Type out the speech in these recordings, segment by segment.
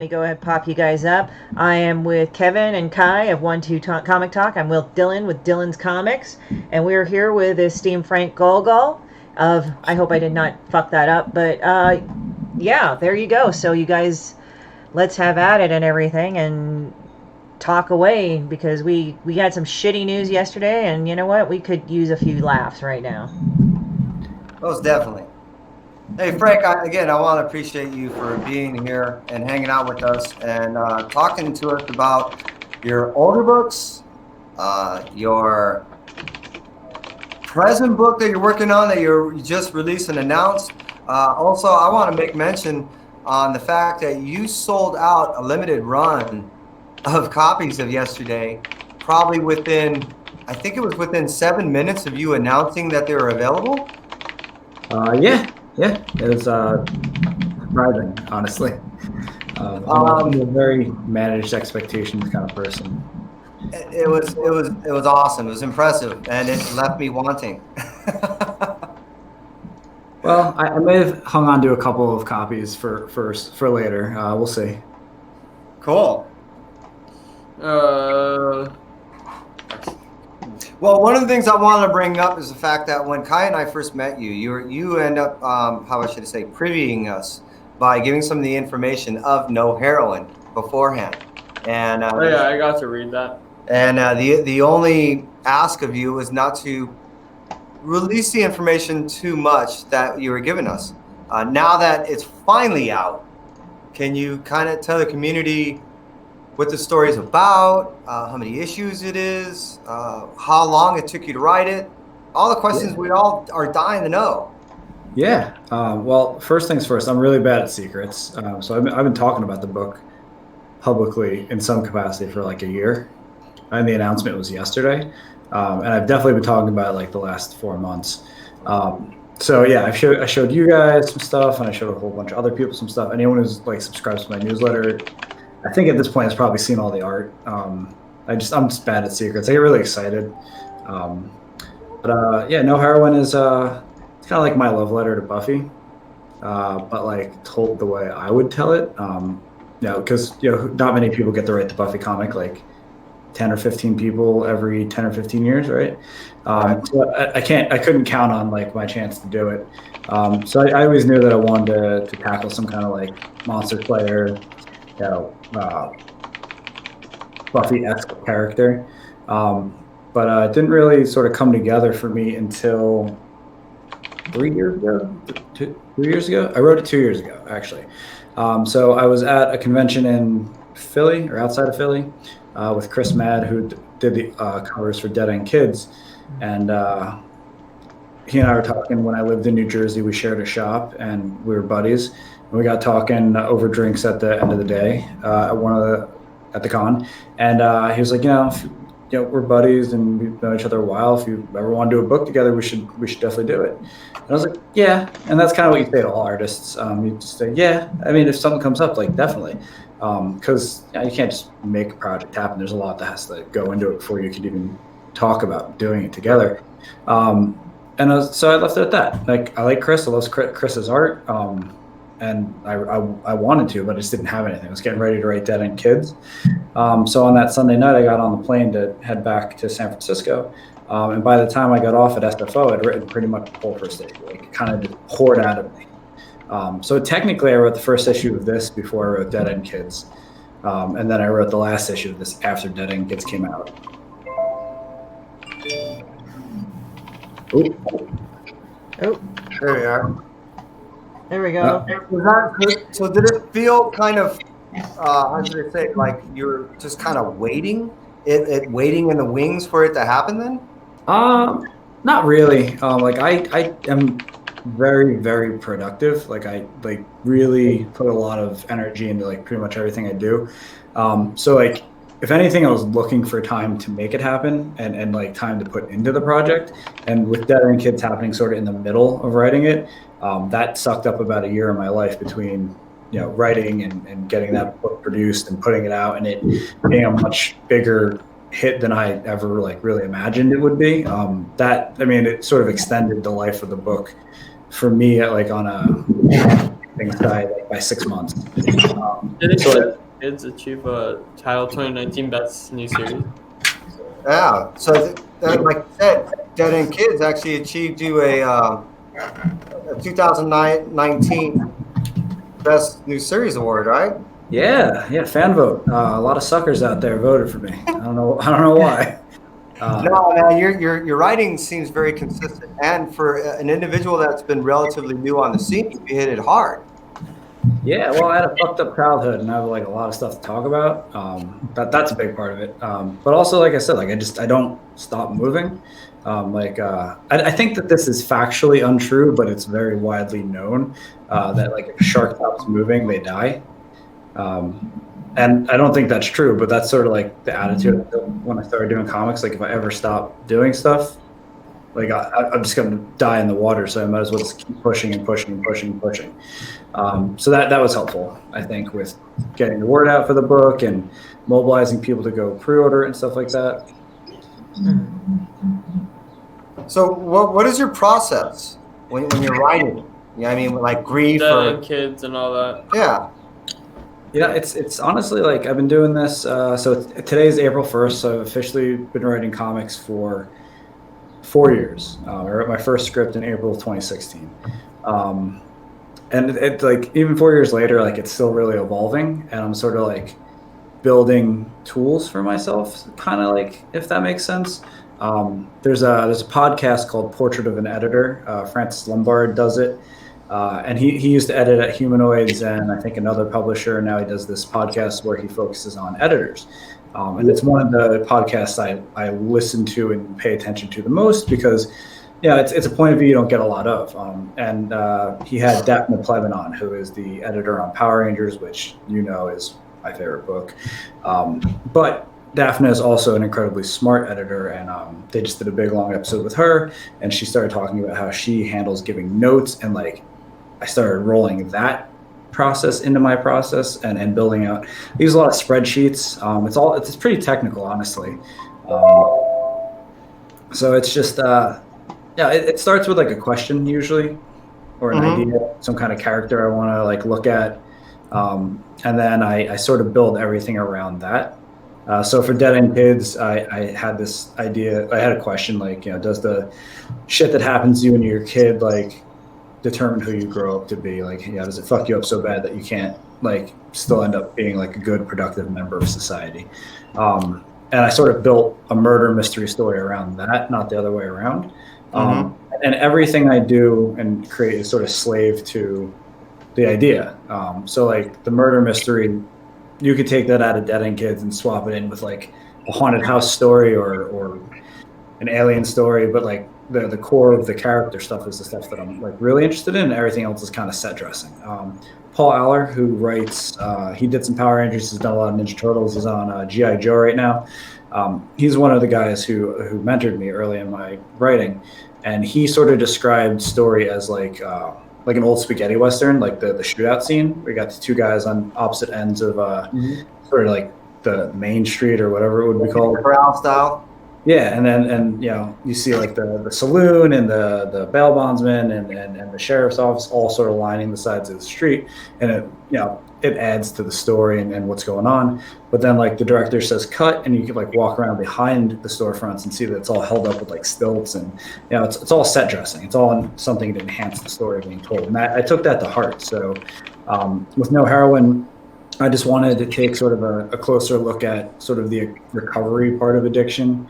Let me go ahead and pop you guys up. I am with Kevin and Kai of Comic Talk. I'm with Dylan with Dylan's Comics, and we're here with esteemed Frank Gogol of, I hope I did not fuck that up, but yeah, there you go. So you guys, let's have at it and everything and talk away because we had some shitty news yesterday, and you know what? We could use a few laughs right now. Most definitely. Hey, Frank, I want to appreciate you for being here and hanging out with us and talking to us about your older books, your present book that you're working on that you just released and announced. Also, I want to make mention on the fact that you sold out a limited run of copies of yesterday, probably I think it was within 7 minutes of you announcing that they were available. Yeah, it was surprising, honestly. I'm a very managed expectations kind of person. It was awesome. It was impressive, and it left me wanting. Well, I may have hung on to a couple of copies for later. We'll see. Cool. Well, one of the things I wanted to bring up is the fact that when Kai and I first met you, you end up, how I should say, privying us by giving some of the information of No Heroin beforehand. And yeah, I got to read that. And the only ask of you was not to release the information too much that you were giving us. Now that it's finally out, can you kind of tell the community what the story is about, how many issues it is, how long it took you to write it, all the questions we all are dying to know. Yeah. Well, first things first, I'm really bad at secrets. So I've been talking about the book publicly in some capacity for like a year. And the announcement was yesterday. And I've definitely been talking about it like the last 4 months. So yeah, I showed you guys some stuff, and I showed a whole bunch of other people some stuff. Anyone who's like subscribes to my newsletter, I think at this point has probably seen all the art. I'm just bad at secrets. I get really excited. Yeah, No Heroin is it's kind of like my love letter to Buffy, but like told the way I would tell it. Because not many people get to write the Buffy comic, like 10 or 15 people every 10 or 15 years, right? So I couldn't count on like my chance to do it. So I always knew that I wanted to tackle some kind of like Monster Slayer, Buffy-esque character. But it didn't really sort of come together for me until 3 years ago. 2 years ago? I wrote it 2 years ago, actually. So I was at a convention in Philly, or outside of Philly, with Chris Madd, who did the covers for Dead End Kids. And he and I were talking when I lived in New Jersey. We shared a shop, and we were buddies. And we got talking over drinks at the end of the day at the con. And he was like, we're buddies and we've known each other a while. If you ever want to do a book together, we should definitely do it. And I was like, yeah. And that's kind of what you say to all artists. You just say, yeah. I mean, if something comes up, like definitely. Because you can't just make a project happen. There's a lot that has to go into it before you can even talk about doing it together. So I left it at that. Like, I like Chris. I love Chris's art. And I wanted to, but I just didn't have anything. I was getting ready to write Dead End Kids. So on that Sunday night, I got on the plane to head back to San Francisco. And by the time I got off at SFO, I'd written pretty much the whole first issue. Like, it kind of just poured out of me. So technically, I wrote the first issue of this before I wrote Dead End Kids. And then I wrote the last issue of this after Dead End Kids came out. Oh, There we are. there we go. So did it feel kind of, how should I say, like you're just kind of waiting in the wings for it to happen then? Not really. I am very, very productive. Like, I really put a lot of energy into like pretty much everything I do. So like, if anything, I was looking for time to make it happen and like time to put into the project. And with Dead End Kids happening sort of in the middle of writing it, that sucked up about a year of my life between writing and getting that book produced and putting it out, and it being a much bigger hit than I ever like really imagined it would be. It sort of extended the life of the book for me, like on a things die like by 6 months. Did So Kids achieve a title 2019 Best New Series? Yeah. So, like you said, Dead End Kids actually achieved you a 2019 Best New Series award, right? yeah, fan vote. A lot of suckers out there voted for me. I don't know why. No, man, your writing seems very consistent, and for an individual that's been relatively new on the scene, you hit it hard. Yeah, well, I had a fucked up childhood, and I have like a lot of stuff to talk about. That's a big part of it. But also, like I said, like I don't stop moving. I think that this is factually untrue, but it's very widely known that like if a shark stops moving, they die. And I don't think that's true, but that's sort of like the attitude when I started doing comics. Like if I ever stop doing stuff, like I'm just going to die in the water. So I might as well just keep pushing and pushing and pushing and pushing. So that was helpful, I think, with getting the word out for the book and mobilizing people to go pre-order and stuff like that. So what is your process when you're writing? Yeah, I mean, like grief or Kids and all that. Yeah. Yeah, it's honestly like I've been doing this. So today's April 1st, so I've officially been writing comics for 4 years. I wrote my first script in April of 2016. And it like even 4 years later, like it's still really evolving, and I'm sort of like building tools for myself, kind of like, if that makes sense. There's a podcast called Portrait of an Editor. Francis Lombard does it. And he used to edit at Humanoids and I think another publisher. Now he does this podcast where he focuses on editors. And it's one of the podcasts I listen to and pay attention to the most because, it's a point of view you don't get a lot of. And he had Daphne Plevin on, who is the editor on Power Rangers, which is my favorite book. But Daphne is also an incredibly smart editor, and they just did a big long episode with her, and she started talking about how she handles giving notes, and like I started rolling that process into my process and building out. I use a lot of spreadsheets. It's pretty technical, honestly. So it's just it starts with like a question usually, or an idea, some kind of character I want to like look at, and then I sort of build everything around that. So for Dead End Kids, I had this idea. I had a question like, does the shit that happens to you when you're a kid like determine who you grow up to be? Like, does it fuck you up so bad that you can't like still end up being like a good, productive member of society? And I sort of built a murder mystery story around that, not the other way around. And everything I do and create is sort of slave to the idea. So like the murder mystery, you could take that out of Dead End Kids and swap it in with like a haunted house story or an alien story, but like the core of the character stuff is the stuff that I'm like really interested in, and everything else is kind of set dressing. Paul Aller, who writes, he did some Power Rangers, he's done a lot of Ninja Turtles, he's on G.I. Joe right now. He's one of the guys who mentored me early in my writing, and he sort of described story as like an old spaghetti western, like the shootout scene. We got the two guys on opposite ends of sort of like the main street or whatever it would be called. Corral style. Yeah, and then you see like the saloon and the bail bondsman and the sheriff's office all sort of lining the sides of the street, and it adds to the story and what's going on. But then like the director says cut, and you can like walk around behind the storefronts and see that it's all held up with like stilts, and it's all set dressing. It's all something to enhance the story being told, and I took that to heart. So with No Heroin, I just wanted to take sort of a closer look at sort of the recovery part of addiction.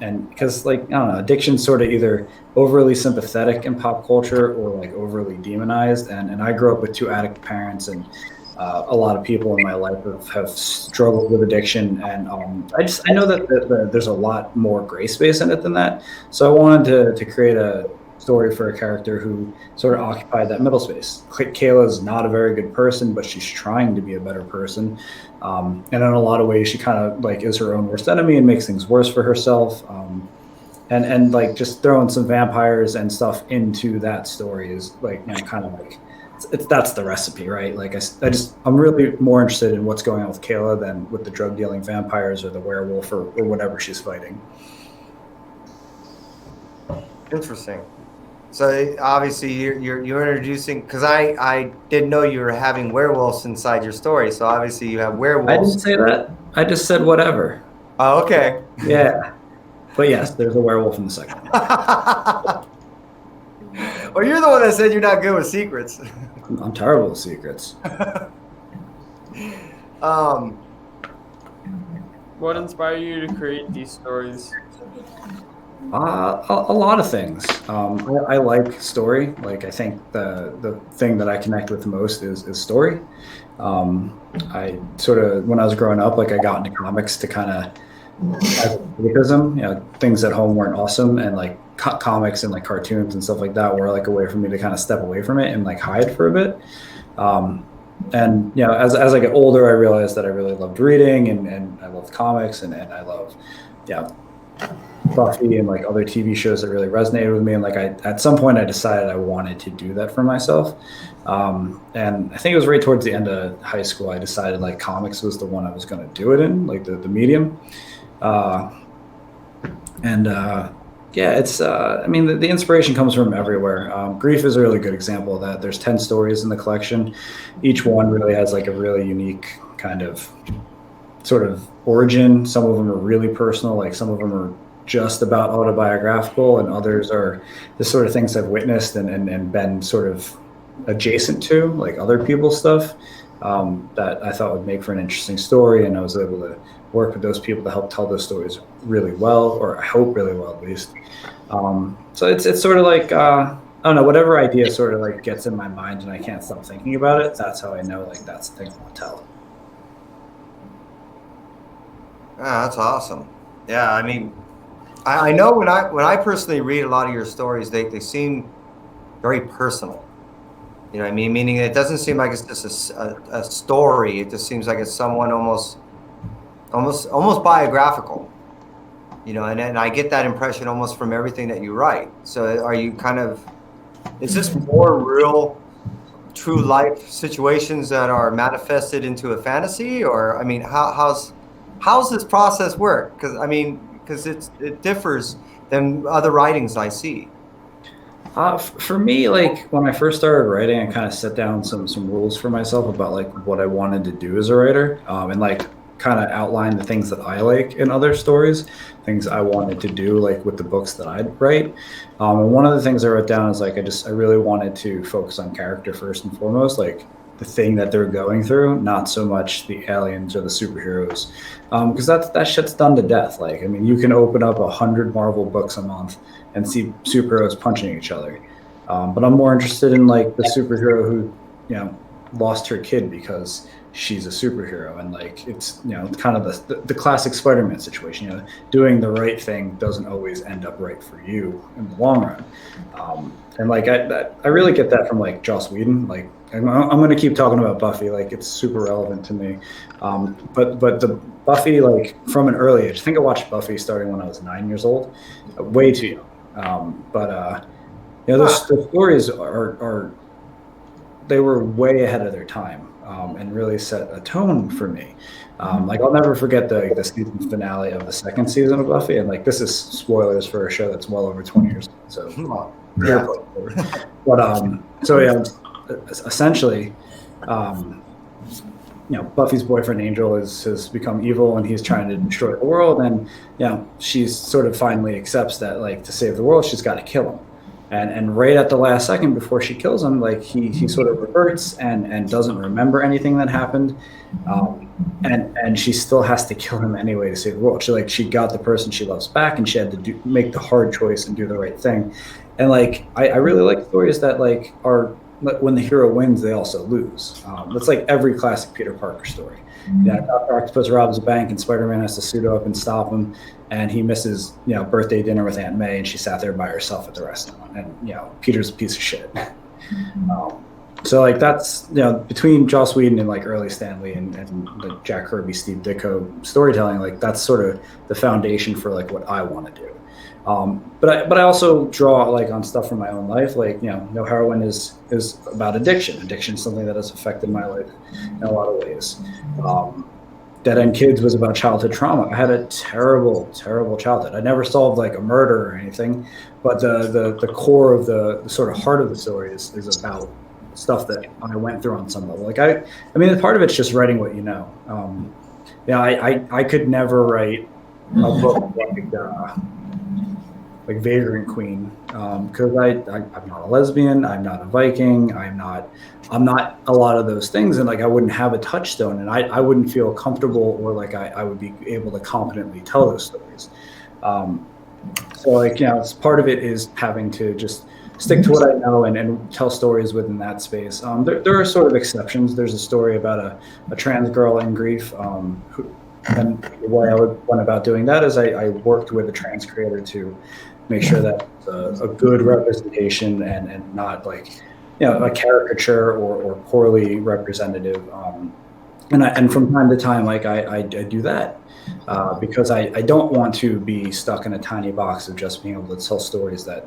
And because like, I don't know, addiction's sort of either overly sympathetic in pop culture or like overly demonized. And I grew up with two addict parents, and a lot of people in my life have struggled with addiction. And I know that there's a lot more gray space in it than that. So I wanted to create a story for a character who sort of occupied that middle space. Kayla's not a very good person, but she's trying to be a better person. And in a lot of ways, she kind of like is her own worst enemy and makes things worse for herself. And like just throwing some vampires and stuff into that story is like, kind of like, that's the recipe, right? Like I'm really more interested in what's going on with Kayla than with the drug dealing vampires or the werewolf or whatever she's fighting. Interesting. So obviously you're introducing, because I didn't know you were having werewolves inside your story. So obviously you have I werewolves. didn't say that. I just said whatever. Oh, okay. Yeah. But yes, there's a werewolf in the second one. Well, you're the one that said you're not good with secrets. I'm terrible with secrets. What inspired you to create these stories? A lot of things. I like story. Like I think the thing that I connect with the most is story. I sort of when I was growing up, like I got into comics to kind of escapism. You know, things at home weren't awesome, and like comics and like cartoons and stuff like that were like a way for me to kind of step away from it and like hide for a bit. And you know, as I get older, I realized that I really loved reading and I loved comics and I love, yeah, Buffy and like other TV shows that really resonated with me. And like at some point I decided I wanted to do that for myself. And I think it was right towards the end of high school, I decided like comics was the one I was going to do it in, like the medium. Yeah, it's, I mean, the inspiration comes from everywhere. Grief is a really good example of that. There's 10 stories in the collection. Each one really has like a really unique kind of sort of origin. Some of them are really personal, like some of them are just about autobiographical, and others are the sort of things I've witnessed and been sort of adjacent to, like other people's stuff, that I thought would make for an interesting story. And I was able to work with those people to help tell those stories really well, or I hope really well at least. So it's sort of like, I don't know, whatever idea sort of like gets in my mind and I can't stop thinking about it. That's how I know like that's the thing I want to tell. Ah, that's awesome. Yeah, I mean, I know when I personally read a lot of your stories, they seem very personal. You know what I mean? Meaning it doesn't seem like it's just a story. It just seems like it's someone almost biographical. You know, and I get that impression almost from everything that you write. So are you kind of, is this more real, true life situations that are manifested into a fantasy? Or, I mean, how's this process work? Because, I mean, because it differs than other writings I see. For me, like when I first started writing, I kind of set down some rules for myself about like what I wanted to do as a writer, and like kind of outline the things that I like in other stories, things I wanted to do like with the books that I'd write. And one of the things I wrote down is like I really wanted to focus on character first and foremost, like the thing that they're going through, not so much the aliens or the superheroes, because that shit's done to death. Like, I mean, you can open up 100 Marvel books a month and see superheroes punching each other, but I'm more interested in like the superhero who, you know, lost her kid because she's a superhero, and like it's, you know, kind of the classic Spider-Man situation. You know, doing the right thing doesn't always end up right for you in the long run. And like I really get that from like Joss Whedon. Like I'm going to keep talking about Buffy. Like it's super relevant to me. But the Buffy, like from an early age, I think I watched Buffy starting when I was 9 years old, way too young. You know, those stories are they were way ahead of their time, and really set a tone for me. Like I'll never forget the season finale of the second season of Buffy, and like this is spoilers for a show that's well over 20 years old. So Yeah. but so yeah, essentially, you know, Buffy's boyfriend Angel has become evil and he's trying to destroy the world, and you know, she's sort of finally accepts that like to save the world she's got to kill him. And right at the last second before she kills him, like he sort of reverts and doesn't remember anything that happened, and she still has to kill him anyway to save the world. She got the person she loves back, and she had to make the hard choice and do the right thing. And like I really like stories that like are, when the hero wins they also lose. That's like every classic Peter Parker story. Yeah, Dr. Octopus robs a bank and Spider-Man has to suit up and stop him, and he misses, you know, birthday dinner with Aunt May, and she sat there by herself at the restaurant, and you know, Peter's a piece of shit. So like that's, you know, between Joss Whedon and like early Stan Lee and the Jack Kirby, Steve Ditko storytelling, like that's sort of the foundation for like what I want to do. But I also draw like on stuff from my own life, like, you know, No Heroin is about addiction. Addiction is something that has affected my life in a lot of ways. Dead End Kids was about childhood trauma. I had a terrible, terrible childhood. I never solved like a murder or anything, but the core of the sort of heart of the story is about stuff that I went through on some level. Like I mean, part of it's just writing what you know. I could never write a book like Vagrant Queen, because I'm not a lesbian, I'm not a Viking, I'm not a lot of those things, and like I wouldn't have a touchstone, and I wouldn't feel comfortable or like I would be able to competently tell those stories. So like, part of it is having to just stick to what I know and tell stories within that space. There are sort of exceptions. There's a story about a trans girl in grief, and the way I went about doing that is I worked with a trans creator to make sure that it's a good representation and not like, a caricature or poorly representative. And from time to time, like I do that because I don't want to be stuck in a tiny box of just being able to tell stories that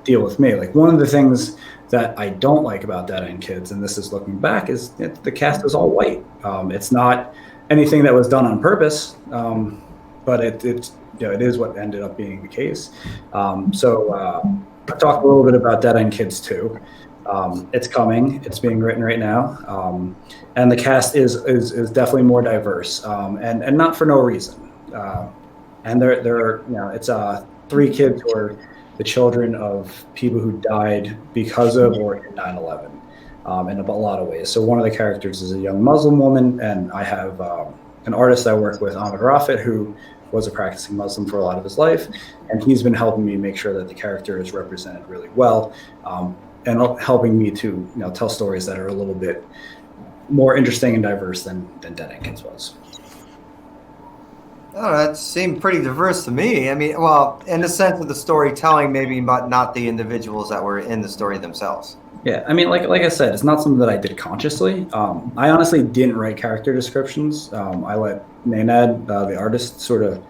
deal with me. Like one of the things that I don't like about Dead End Kids, and this is looking back, is the cast is all white. It's not anything that was done on purpose, but it is what ended up being the case. So I talked a little bit about Dead End Kids too. It's coming. It's being written right now, and the cast is definitely more diverse, and not for no reason. And it's 3 kids who are the children of people who died because of or in 9/11, in a lot of ways. So one of the characters is a young Muslim woman, and I have an artist I work with, Ahmed Rafet, who was a practicing Muslim for a lot of his life, and he's been helping me make sure that the character is represented really well, and helping me to tell stories that are a little bit more interesting and diverse than Dead End Kids was. Oh, that seemed pretty diverse to me. I mean, well, in the sense of the storytelling, maybe, but not the individuals that were in the story themselves. Yeah, I mean, like I said, it's not something that I did consciously. I honestly didn't write character descriptions. I let Nenad, the artist, sort of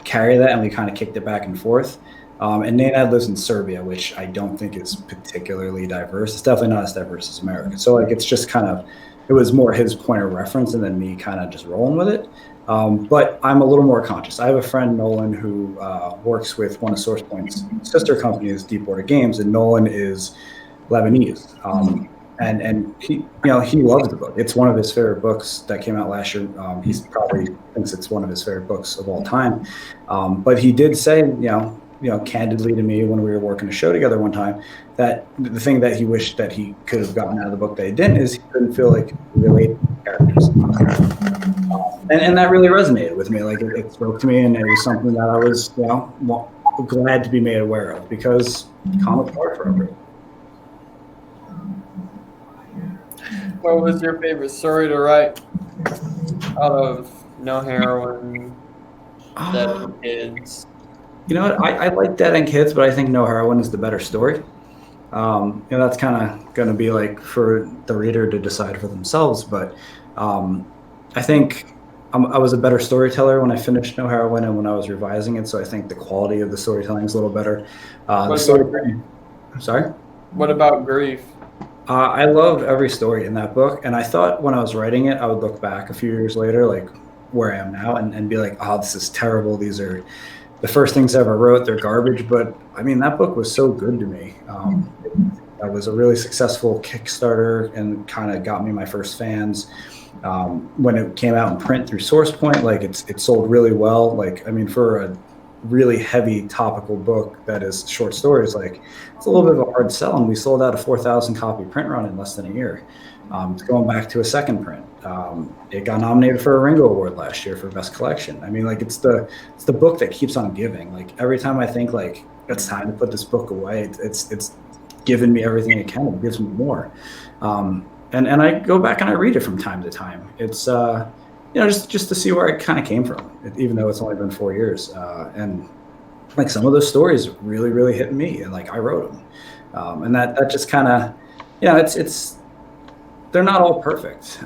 carry that, and we kind of kicked it back and forth. And Nenad lives in Serbia, which I don't think is particularly diverse. It's definitely not as diverse as America. So like, it's just it was more his point of reference and then me kind of just rolling with it. But I'm a little more conscious. I have a friend, Nolan, who works with one of SourcePoint's sister companies, Deepwater Games, and Nolan is Lebanese. And he loves the book. It's one of his favorite books that came out last year. He probably thinks it's one of his favorite books of all time. But he did say, candidly to me when we were working a show together one time, that the thing that he wished that he could have gotten out of the book that he didn't is he couldn't feel like he related to characters. And that really resonated with me. Like it spoke to me, and it was something that I was, glad to be made aware of, because comics are for everyone. What was your favorite story to write out of No Heroin, Dead End Kids? You know what? I like Dead End Kids, but I think No Heroin is the better story. That's kind of going to be like for the reader to decide for themselves. But I think I was a better storyteller when I finished No Heroin and when I was revising it. So I think the quality of the storytelling is a little better. I'm sorry? What about Grief? I love every story in that book. And I thought when I was writing it, I would look back a few years later, like where I am now, and be like, oh, this is terrible. These are the first things I ever wrote. They're garbage. But I mean, that book was so good to me. It was a really successful Kickstarter and kind of got me my first fans. When it came out in print through SourcePoint, like it sold really well. Like, I mean, for a really heavy topical book that is short stories, like it's a little bit of a hard sell, and we sold out a 4,000 copy print run in less than a year. It's going back to a second print. It got nominated for a Ringo Award last year for Best Collection. I mean, like it's the book that keeps on giving. Like every time I think like it's time to put this book away, it's given me everything it can. It gives me more. And I go back and I read it from time to time. It's just to see where it kind of came from, even though it's only been 4 years. And like some of those stories really, really hit me, and like I wrote them. And that just kind of, it's they're not all perfect,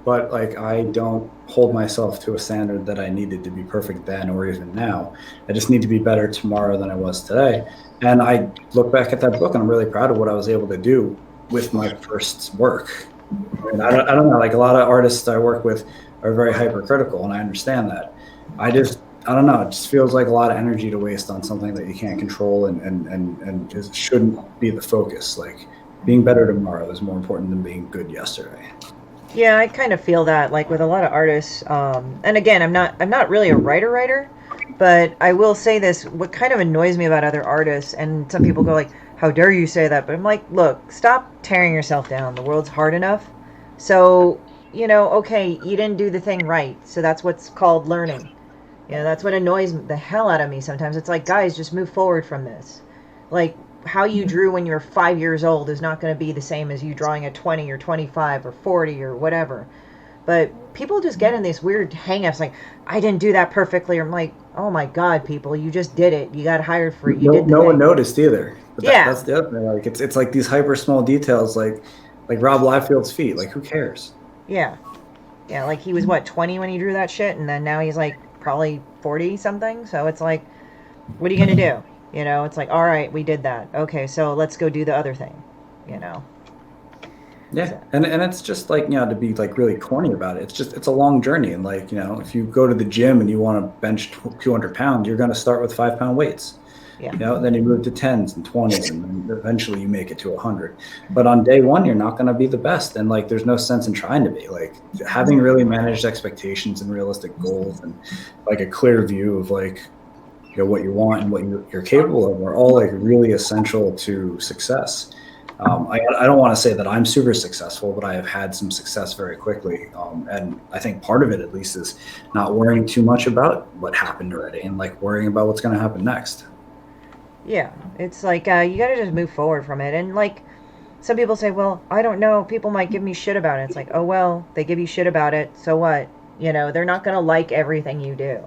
but like I don't hold myself to a standard that I needed to be perfect then or even now. I just need to be better tomorrow than I was today. And I look back at that book and I'm really proud of what I was able to do with my first work. I mean, I don't know, like a lot of artists I work with are very hypercritical, and I understand that. I don't know. It just feels like a lot of energy to waste on something that you can't control, and it shouldn't be the focus. Like, being better tomorrow is more important than being good yesterday. Yeah, I kind of feel that, like with a lot of artists. And again, I'm not really a writer, but I will say this: what kind of annoys me about other artists, and some people go like, "How dare you say that?" But I'm like, look, stop tearing yourself down. The world's hard enough. So, okay, you didn't do the thing right. So that's what's called learning. That's what annoys the hell out of me sometimes. It's like, guys, just move forward from this. Like, how you drew when you were 5 years old is not going to be the same as you drawing at 20 or 25 or 40 or whatever. But people just get in these weird hang-ups like, I didn't do that perfectly. I'm like, oh my God, people, you just did it. You got hired for it. You did the No thing. one noticed either. But Yeah. That's the other thing. Like, it's like these hyper small details, like Rob Liefeld's feet. Like, who cares? Yeah. Yeah, like he was, 20 when he drew that shit? And then now he's like probably 40 something. So it's like, what are you going to do? It's like, all right, we did that. Okay, so let's go do the other thing, Yeah, So- and it's just like, to be like really corny about it. It's a long journey, and like, if you go to the gym and you want to bench 200 pounds, you're going to start with 5-pound weights. Yeah. Then you move to 10s and 20s, and then eventually you make it to 100. But on day one, you're not going to be the best, and like, there's no sense in trying to be. Like, having really managed expectations and realistic goals, and like a clear view of like, what you want and what you're capable of, are all like really essential to success. I don't want to say that I'm super successful, but I have had some success very quickly. And I think part of it, at least, is not worrying too much about what happened already, and like worrying about what's going to happen next. Yeah, it's like, you gotta just move forward from it. And like, some people say, well, I don't know, people might give me shit about it. It's like, oh, well, they give you shit about it, so what? They're not gonna like everything you do.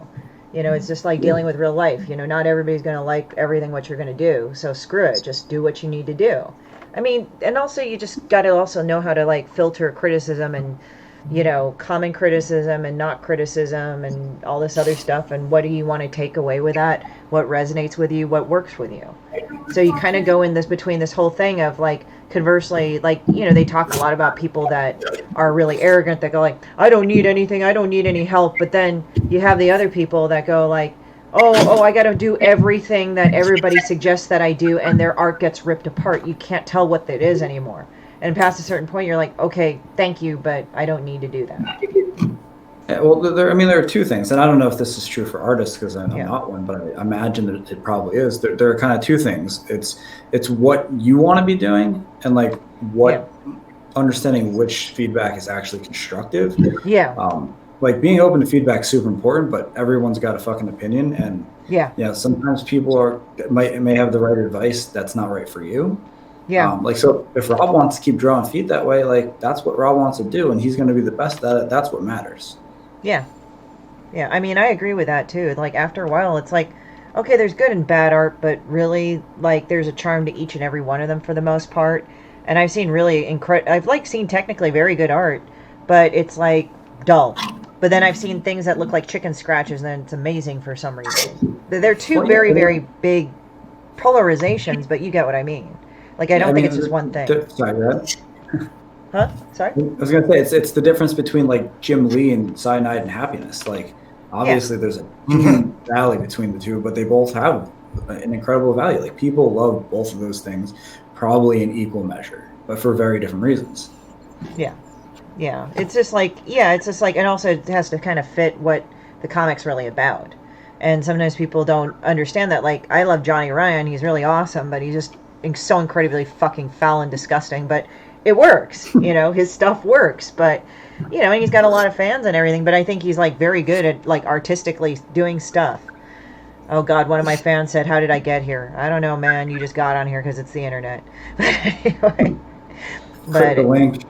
It's just like dealing with real life. Not everybody's gonna like everything what you're gonna do, so screw it, just do what you need to do. I mean, and also you just gotta also know how to like filter criticism and, common criticism and not criticism and all this other stuff, and what do you want to take away with that, what resonates with you, what works with you. So you kind of go in between this whole thing of like, conversely, like, they talk a lot about people that are really arrogant, that go like, I don't need anything, I don't need any help. But then you have the other people that go like, oh, I got to do everything that everybody suggests that I do, and their art gets ripped apart. You can't tell what it is anymore. And past a certain point, you're like, okay, thank you, but I don't need to do that. Yeah, well, there are two things, and I don't know if this is true for artists because I'm Yeah. not one, but I imagine that it probably is. There are kind of two things. It's what you want to be doing, and like what understanding which feedback is actually constructive. Yeah. Like, being open to feedback is super important, but everyone's got a fucking opinion, and sometimes people may have the right advice that's not right for you. Yeah. Like, so if Rob wants to keep drawing feet that way, like, that's what Rob wants to do, and he's going to be the best at it. That's what matters. Yeah. Yeah. I mean, I agree with that too. Like, after a while, it's like, okay, there's good and bad art, but really, like, there's a charm to each and every one of them for the most part. And I've seen really I've like seen technically very good art, but it's like dull. But then I've seen things that look like chicken scratches, and it's amazing for some reason. They're two very, very big polarizations, but you get what I mean. Like, I don't think it's just one thing. Sorry, go ahead. Huh? Sorry? I was going to say, it's the difference between like Jim Lee and Cyanide and Happiness. Like, obviously there's a huge valley between the two, but they both have an incredible value. Like, people love both of those things probably in equal measure, but for very different reasons. Yeah. Yeah. It's just like, and also it has to kind of fit what the comic's really about. And sometimes people don't understand that. Like, I love Johnny Ryan. He's really awesome, but he's just so incredibly fucking foul and disgusting. But it works. His stuff works. But, and he's got a lot of fans and everything. But I think he's, like, very good at, like, artistically doing stuff. Oh, God, one of my fans said, how did I get here? I don't know, man. You just got on here because it's the internet. But anyway. Click the link.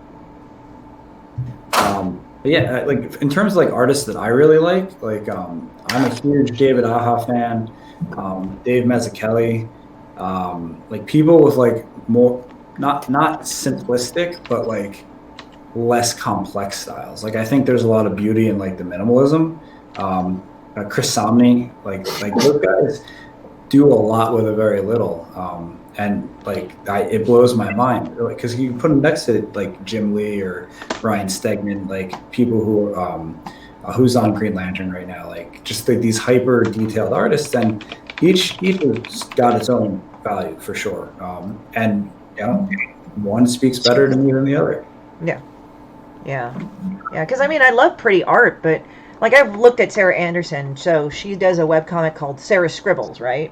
But yeah, like, in terms of like artists that I really like I'm a huge David Aja fan, Dave Mazzucchelli, like people with like more not simplistic but like less complex styles. Like, I think there's a lot of beauty in like the minimalism. Chris Samney, like those guys do a lot with a very little. And like, it blows my mind, because you put them next to like Jim Lee or Brian Stegman, like people who who's on Green Lantern right now, like just these hyper detailed artists, and each has got its own value for sure. And one speaks better to me than the other. Yeah. Because I mean, I love pretty art, but like I've looked at Sarah Anderson, so she does a webcomic called Sarah Scribbles, right?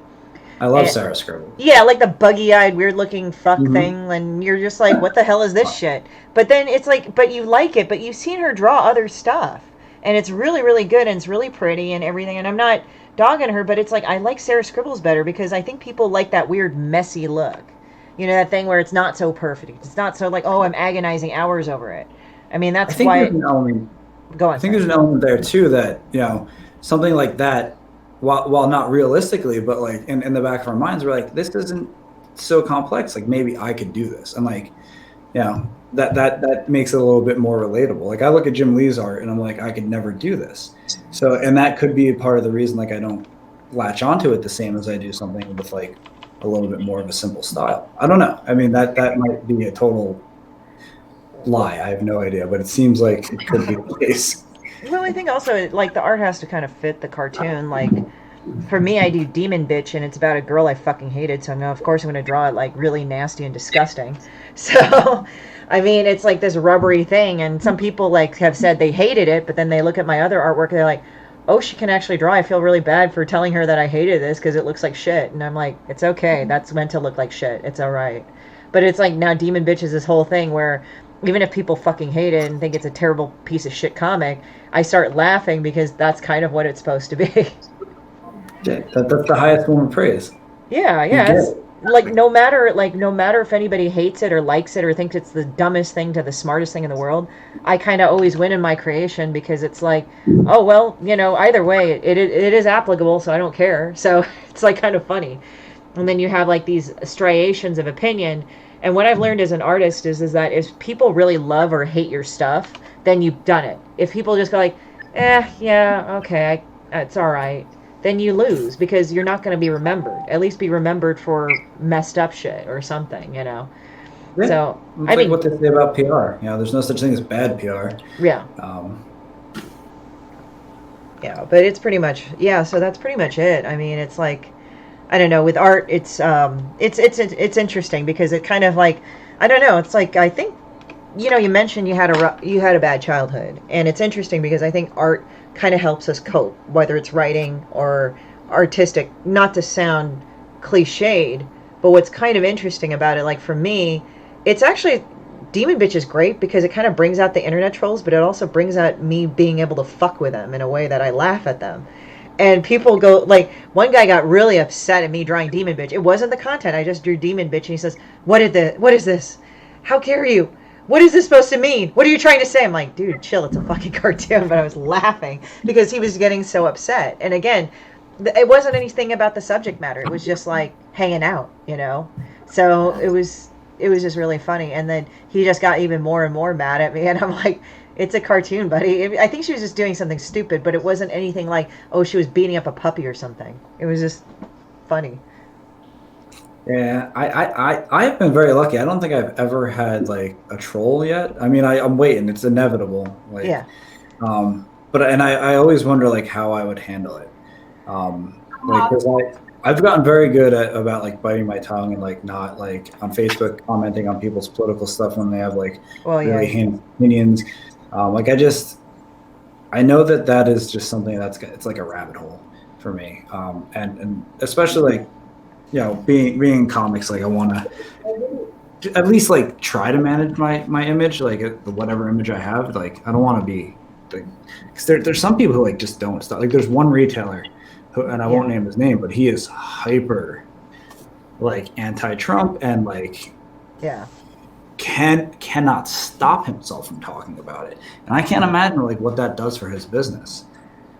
I love Sarah Scribbles. Yeah, like the buggy-eyed, weird-looking fuck Mhm. thing, and you're just like, what the hell is this shit? But then it's like, but you like it, but you've seen her draw other stuff, and it's really, really good, and it's really pretty and everything, and I'm not dogging her, but it's like, I like Sarah Scribbles better because I think people like that weird, messy look. You know, that thing where it's not so perfect. It's not so like, oh, I'm agonizing hours over it. I mean, that's why... There's an element, Go on. I think there's an element there, too, that, something like that, while not realistically, but like in the back of our minds, we're like, this isn't so complex. Like maybe I could do this, and like, that makes it a little bit more relatable. Like I look at Jim Lee's art, and I'm like, I could never do this. So, and that could be part of the reason, like I don't latch onto it the same as I do something with like a little bit more of a simple style. I don't know. I mean, that might be a total lie. I have no idea, but it seems like it could be the case. Well, I think also, like, the art has to kind of fit the cartoon. Like, for me, I do Demon Bitch, and it's about a girl I fucking hated, so of course I'm going to draw it, like, really nasty and disgusting. So, I mean, it's like this rubbery thing, and some people, like, have said they hated it, but then they look at my other artwork, and they're like, oh, she can actually draw. I feel really bad for telling her that I hated this, because it looks like shit. And I'm like, it's okay. That's meant to look like shit. It's all right. But it's like, now Demon Bitch is this whole thing where even if people fucking hate it and think it's a terrible piece of shit comic, I start laughing because that's kind of what it's supposed to be. That's the highest form of praise. Yeah. It's, no matter if anybody hates it or likes it or thinks it's the dumbest thing to the smartest thing in the world, I kind of always win in my creation because it's like, oh well, either way it is applicable, so I don't care. So it's like kind of funny. And then you have like these striations of opinion. And what I've learned as an artist is that if people really love or hate your stuff, then you've done it. If people just go like, yeah, okay, it's all right, then you lose because you're not going to be remembered. At least be remembered for messed up shit or something, Yeah. So, it's like what they say about PR. There's no such thing as bad PR. Yeah. But it's pretty much, so that's pretty much it. I mean, it's like, I don't know, with art, it's interesting because it kind of like, I don't know, it's like, I think, you mentioned you had a bad childhood, and it's interesting because I think art kind of helps us cope, whether it's writing or artistic, not to sound cliched, but what's kind of interesting about it, like for me, it's actually, Demon Bitch is great because it kind of brings out the internet trolls, but it also brings out me being able to fuck with them in a way that I laugh at them. And people go, like, one guy got really upset at me drawing Demon Bitch. It wasn't the content. I just drew Demon Bitch, and he says, what is this? How dare you? What is this supposed to mean? What are you trying to say? I'm like, dude, chill. It's a fucking cartoon. But I was laughing because he was getting so upset. And again, it wasn't anything about the subject matter. It was just, like, hanging out, So it was just really funny. And then he just got even more and more mad at me. And I'm like, it's a cartoon, buddy. I think she was just doing something stupid, but it wasn't anything like, oh, she was beating up a puppy or something. It was just funny. Yeah, I've been very lucky. I don't think I've ever had like a troll yet. I mean, I'm waiting. It's inevitable. Like, yeah. But I always wonder like how I would handle it. Like, cause I've gotten very good about like biting my tongue and like not like on Facebook commenting on people's political stuff when they have like really handy opinions. Like I know that is just something it's like a rabbit hole for me. And especially like, being in comics, like I want to at least like try to manage my image, like whatever image I have. Like I don't want to be, because there's some people who like just don't stop. Like there's one retailer, and I won't name his name, but he is hyper, like anti-Trump and like cannot stop himself from talking about it. And I can't imagine like what that does for his business.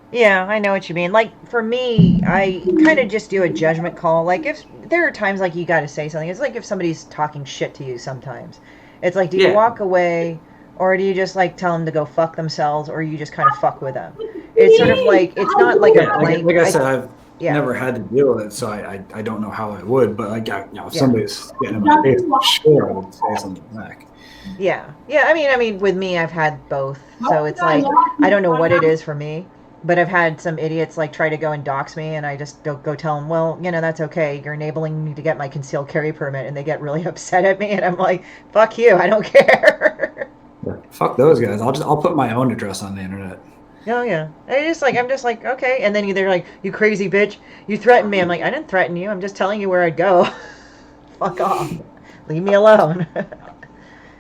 Yeah, I know what you mean. Like, for me, I kind of just do a judgment call. Like, if there are times, like, you got to say something. It's like if somebody's talking shit to you sometimes. It's like, do you walk away, or do you just, like, tell them to go fuck themselves, or you just kind of fuck with them? It's sort of like, it's not like a blank... Like I said, Yeah. never had to deal with it, so I don't know how I would. But like, if Yeah. somebody's getting in my face, I'm sure I would say something back. Yeah. Yeah. I mean, with me, I've had both. So it's like, I don't know what it is for me, but I've had some idiots like try to go and dox me, and I just go tell them, well, that's okay. You're enabling me to get my concealed carry permit, and they get really upset at me, and I'm like, fuck you, I don't care. Fuck those guys. I'll put my own address on the internet. Oh yeah. I'm just like, okay. And then they're like, you crazy bitch, you threatened me. I'm like, I didn't threaten you. I'm just telling you where I'd go. Fuck off. Leave me alone.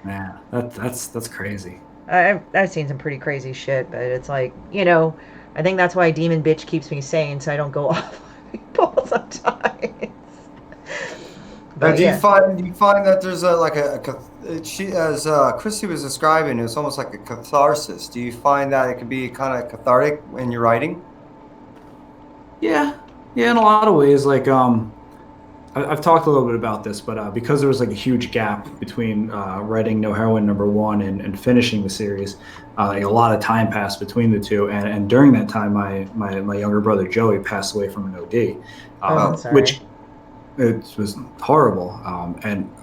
Man, that's crazy. I've seen some pretty crazy shit, but it's like, I think that's why Demon Bitch keeps me sane, so I don't go off on people sometimes. Now, But do yeah. you find that there's she, as Christy was describing, it's almost like a catharsis. Do you find that it can be kind of cathartic when you're writing? Yeah, in a lot of ways. Like, I've talked a little bit about this, but because there was like a huge gap between writing No Heroine #1 and finishing the series, like a lot of time passed between the two, and during that time, my younger brother Joey passed away from an OD, I'm sorry. which it was horrible.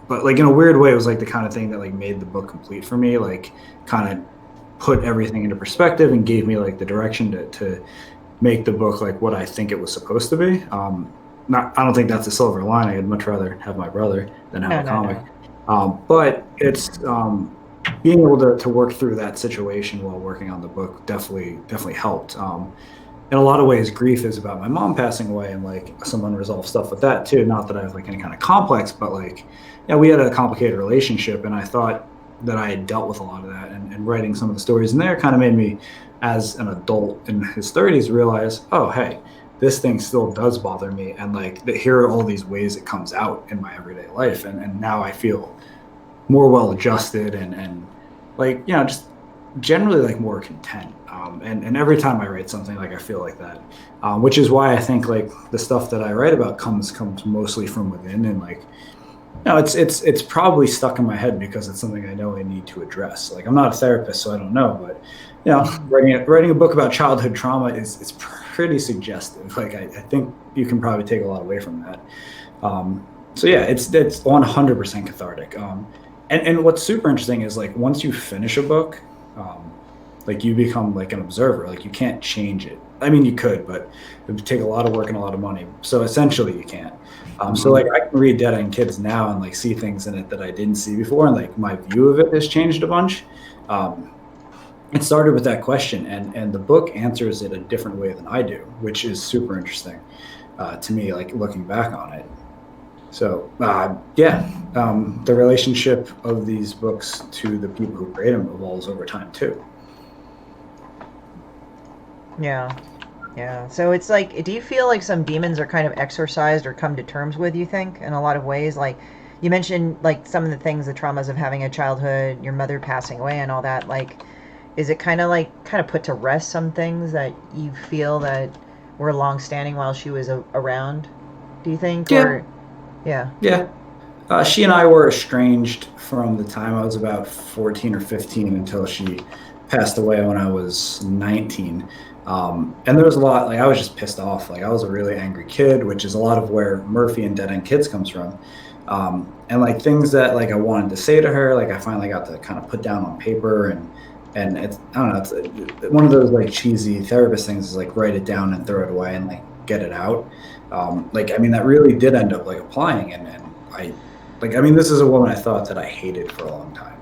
But like in a weird way, it was like the kind of thing that like made the book complete for me. Like, kind of put everything into perspective and gave me like the direction to make the book like what I think it was supposed to be. I don't think that's a silver lining. I'd much rather have my brother than have a comic. But it's being able to work through that situation while working on the book definitely helped. In a lot of ways, grief is about my mom passing away and like some unresolved stuff with that too. Not that I have like any kind of complex, but like, we had a complicated relationship, and I thought that I had dealt with a lot of that. And writing some of the stories in there kind of made me, as an adult in his 30s, realize, oh, hey, this thing still does bother me, and like here are all these ways it comes out in my everyday life, and now I feel more well adjusted and like, just generally like more content. And every time I write something, like I feel like that, which is why I think like the stuff that I write about comes mostly from within, and like, it's probably stuck in my head because it's something I know I need to address. Like, I'm not a therapist, so I don't know, but writing a book about childhood trauma is pretty suggestive. Like, I think you can probably take a lot away from that. So yeah, it's 100% cathartic. And what's super interesting is like once you finish a book, like you become like an observer. Like, you can't change it. I mean, you could, but it would take a lot of work and a lot of money. So essentially, you can't. So like I can read Dead End Kids now and like see things in it that I didn't see before, and like my view of it has changed a bunch. It started with that question, and the book answers it a different way than I do, which is super interesting to me, like looking back on it. So the relationship of these books to the people who create them evolves over time too. Yeah. So it's like, do you feel like some demons are kind of exorcised or come to terms with, you think, in a lot of ways? Like, you mentioned like some of the things, the traumas of having a childhood, your mother passing away and all that. Like, is it kind of put to rest some things that you feel that were long standing while she was around, do you think? Yeah. Or, yeah. She and I were estranged from the time I was about 14 or 15 until she passed away when I was 19. And there was a lot, like I was just pissed off. Like, I was a really angry kid, which is a lot of where Murphy and Dead End Kids comes from. And like things that like I wanted to say to her, like I finally got to kind of put down on paper, and it's, I don't know, it's one of those like cheesy therapist things is like write it down and throw it away and like get it out. Like, I mean, that really did end up like applying, and I mean, this is a woman I thought that I hated for a long time.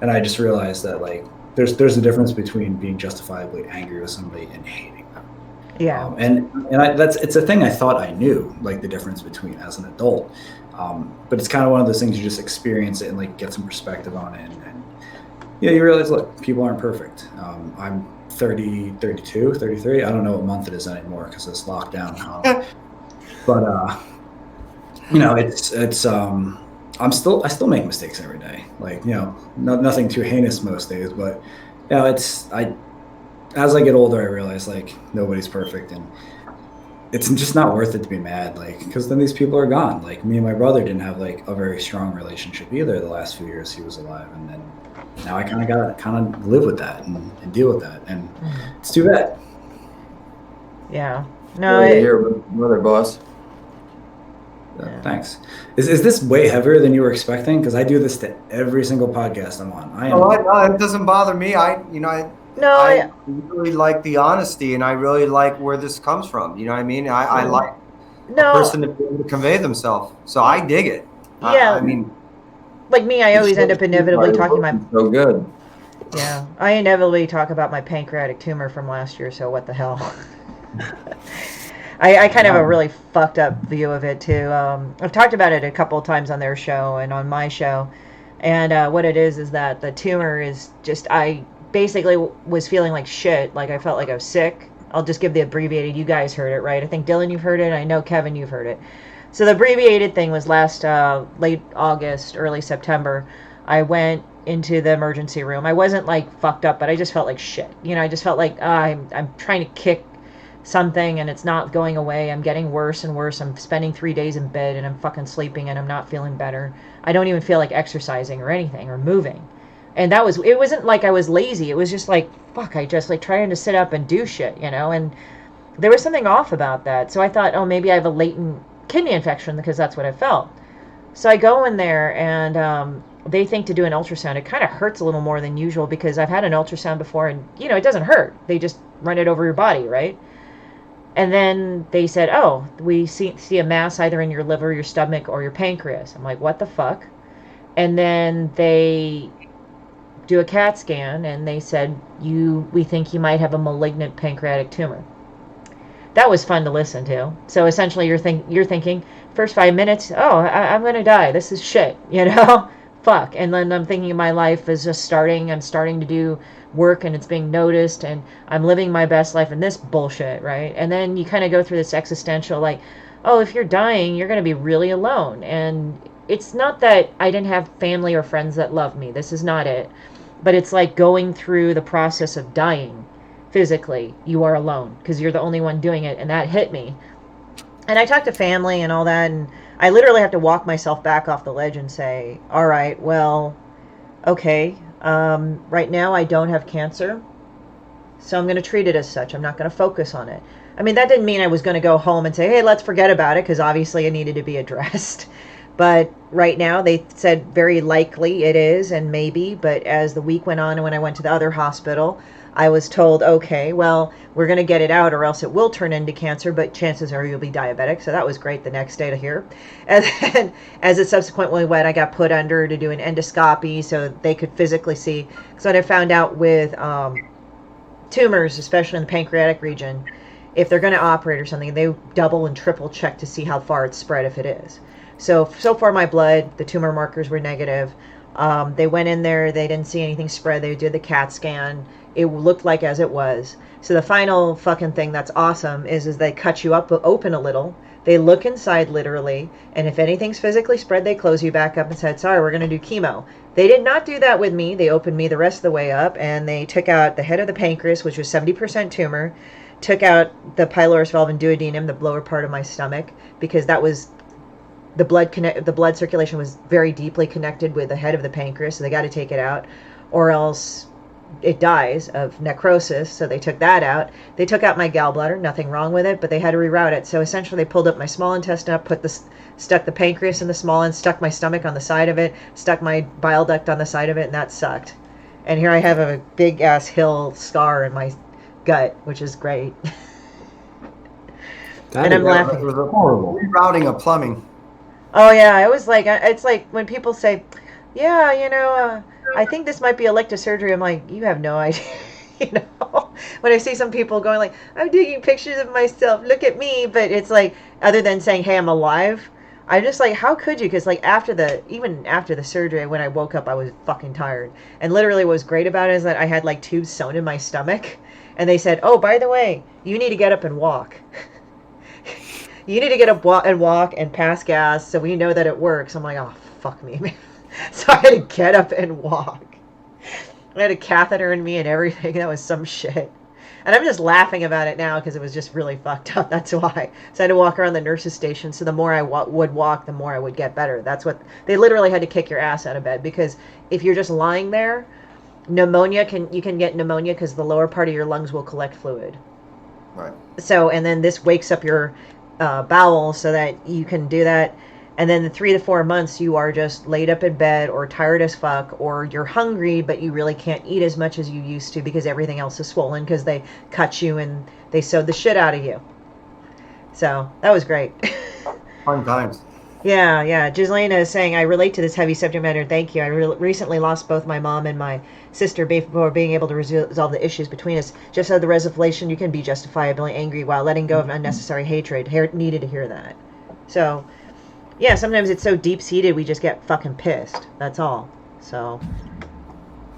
And I just realized that like, there's a difference between being justifiably angry with somebody and hating them. Yeah. It's a thing I thought I knew, like the difference between as an adult. But it's kind of one of those things you just experience it and like get some perspective on it. And you realize, look, people aren't perfect. I'm 30, 32, 33. I don't know what month it is anymore because it's lockdown. But it's I still make mistakes every day. Like, nothing too heinous most days, but as I get older, I realize like nobody's perfect, and it's just not worth it to be mad, like, because then these people are gone. Like, me and my brother didn't have like a very strong relationship either the last few years he was alive, and then now I kind of gotta live with that and deal with that, and it's too bad. Yeah. No, You're here with mother boss. Yeah. Thanks. Is this way heavier than you were expecting? Because I do this to every single podcast I'm on. I am. No, it doesn't bother me. I no, really like the honesty, and I really like where this comes from. You know what I mean? I like a no, person to be able to convey themselves. So I dig it. Yeah. I mean, like me, I always end up inevitably talking my. So good. Yeah, I inevitably talk about my pancreatic tumor from last year. So what the hell? I kind of have a really fucked up view of it too. I've talked about it a couple of times on their show and on my show, and what it is that the tumor is just I basically was feeling like shit. Like I felt like I was sick. I'll just give the abbreviated. You guys heard it, right? I think Dylan, you've heard it. I know Kevin, you've heard it. So the abbreviated thing was last late August, early September. I went into the emergency room. I wasn't like fucked up, but I just felt like shit. You know, I just felt like I'm trying to kick something and it's not going away. I'm getting worse and worse. I'm spending 3 days in bed and I'm fucking sleeping and I'm not feeling better. I don't even feel like exercising or anything or moving. And it wasn't like I was lazy. It was just like, fuck, I just like trying to sit up and do shit, you know? And there was something off about that. So I thought, oh, maybe I have a latent kidney infection because that's what I felt. So I go in there and they think to do an ultrasound. It kind of hurts a little more than usual because I've had an ultrasound before and, you know, it doesn't hurt. They just run it over your body, right? And then they said, oh, we see a mass either in your liver, your stomach, or your pancreas. I'm like, what the fuck? And then they do a CAT scan, and they said, we think you might have a malignant pancreatic tumor. That was fun to listen to. So essentially you're thinking, first 5 minutes, oh, I'm going to die. This is shit, you know? Fuck. And then I'm thinking my life is just starting. I'm starting to do work and it's being noticed and I'm living my best life in this bullshit, right? And then you kind of go through this existential like, oh, if you're dying, you're going to be really alone. And it's not that I didn't have family or friends that love me. This is not it. But it's like going through the process of dying physically. You are alone because you're the only one doing it. And that hit me. And I talked to family and all that, and I literally have to walk myself back off the ledge and say, all right, well, okay, right now I don't have cancer, so I'm going to treat it as such. I'm not going to focus on it. I mean, that didn't mean I was going to go home and say, hey, let's forget about it, because obviously it needed to be addressed. But right now they said very likely it is, and maybe, but as the week went on and when I went to the other hospital, I was told, okay, well, we're going to get it out or else it will turn into cancer, but chances are you'll be diabetic. So that was great the next day to hear. And then as it subsequently went, I got put under to do an endoscopy so they could physically see. So I found out with tumors, especially in the pancreatic region, if they're going to operate or something, they double and triple check to see how far it's spread if it is. So far my blood, the tumor markers were negative. They went in there, they didn't see anything spread. They did the CAT scan. It looked like as it was. So the final fucking thing that's awesome is they cut you up open a little. They look inside literally, and if anything's physically spread, they close you back up and said, sorry, we're going to do chemo. They did not do that with me. They opened me the rest of the way up, and they took out the head of the pancreas, which was 70% tumor, took out the pylorus valve and duodenum, the lower part of my stomach, because that was the blood circulation was very deeply connected with the head of the pancreas, so they got to take it out, or else it dies of necrosis. So they took that out. They took out my gallbladder, nothing wrong with it, but they had to reroute it. So essentially they pulled up my small intestine up, stuck the pancreas in the small end, stuck my stomach on the side of it, stuck my bile duct on the side of it, and that sucked. And here I have a big ass hill scar in my gut, which is great. And I'm laughing. It was a horrible rerouting of plumbing. Oh yeah, it was like, it's like when people say, yeah, you know, I think this might be elective surgery. I'm like, you have no idea. You know, when I see some people going like, I'm taking pictures of myself, look at me. But it's like, other than saying, hey, I'm alive, I'm just like, how could you? Because like even after the surgery, when I woke up, I was fucking tired. And literally what was great about it is that I had like tubes sewn in my stomach. And they said, oh, by the way, you need to get up and walk. You need to get up and walk and pass gas so we know that it works. I'm like, oh, fuck me, man. So I had to get up and walk. I had a catheter in me and everything. That was some shit. And I'm just laughing about it now because it was just really fucked up. That's why. So I had to walk around the nurse's station. So the more I would walk, the more I would get better. That's what they literally had to kick your ass out of bed, because if you're just lying there, you can get pneumonia because the lower part of your lungs will collect fluid. Right. So, and then this wakes up your bowels so that you can do that. And then the 3 to 4 months, you are just laid up in bed or tired as fuck, or you're hungry, but you really can't eat as much as you used to because everything else is swollen because they cut you and they sewed the shit out of you. So that was great. Fun times. Yeah. Giselina is saying, I relate to this heavy subject matter. Thank you. I recently lost both my mom and my sister before being able to resolve the issues between us. Just out of the resolution, you can be justifiably angry while letting go of unnecessary hatred. Needed to hear that. So, yeah, sometimes it's so deep-seated we just get fucking pissed. That's all. So,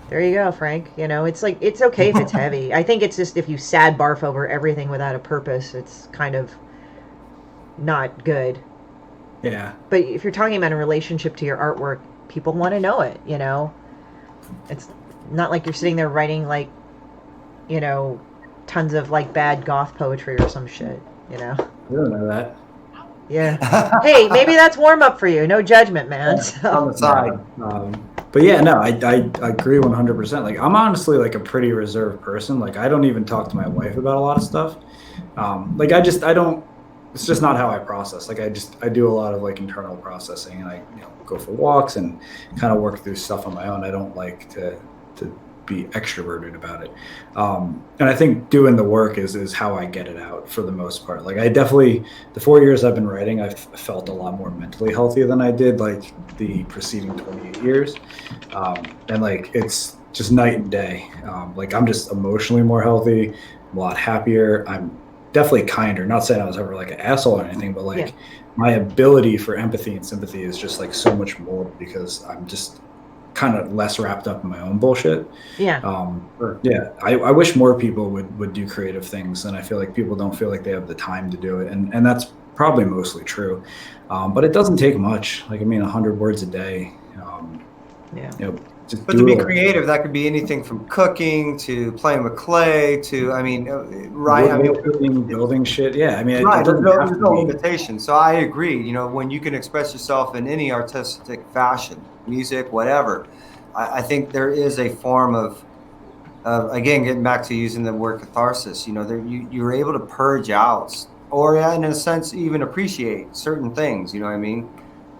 there you go, Frank. You know, it's like, it's okay if it's heavy. I think it's just if you sad barf over everything without a purpose, it's kind of not good. Yeah. But if you're talking about a relationship to your artwork, people want to know it, you know? It's not like you're sitting there writing, like, you know, tons of, like, bad goth poetry or some shit, you know? I don't know that. Yeah. Hey, maybe that's warm-up for you. No judgment, man. So. On the side. But yeah, no, I agree 100%. Like, I'm honestly, like, a pretty reserved person. Like, I don't even talk to my wife about a lot of stuff. Like, I don't, it's just not how I process. Like, I do a lot of, like, internal processing, and I, you know, go for walks and kind of work through stuff on my own. I don't like to be extroverted about it. And I think doing the work is how I get it out for the most part. Like, I definitely, the 4 years I've been writing, I've felt a lot more mentally healthy than I did, like, the preceding 28 years. And, like, it's just night and day. Like, I'm just emotionally more healthy, a lot happier. I'm definitely kinder. Not saying I was ever, like, an asshole or anything, but, like, my ability for empathy and sympathy is just, like, so much more because I'm just kind of less wrapped up in my own bullshit. Yeah. I wish more people would do creative things, and I feel like people don't feel like they have the time to do it, and that's probably mostly true. But it doesn't take much. Like, I mean, 100 words a day. Yeah. You know, just But to be creative, that could be anything from cooking to playing with clay to, I mean, right? I mean, building shit. Yeah, I mean, right. it doesn't There's have to no be. limitation. So I agree. You know, when you can express yourself in any artistic fashion, music, whatever, I think there is a form of again, getting back to using the word catharsis. You know, you're able to purge out, or in a sense, even appreciate certain things. You know what I mean?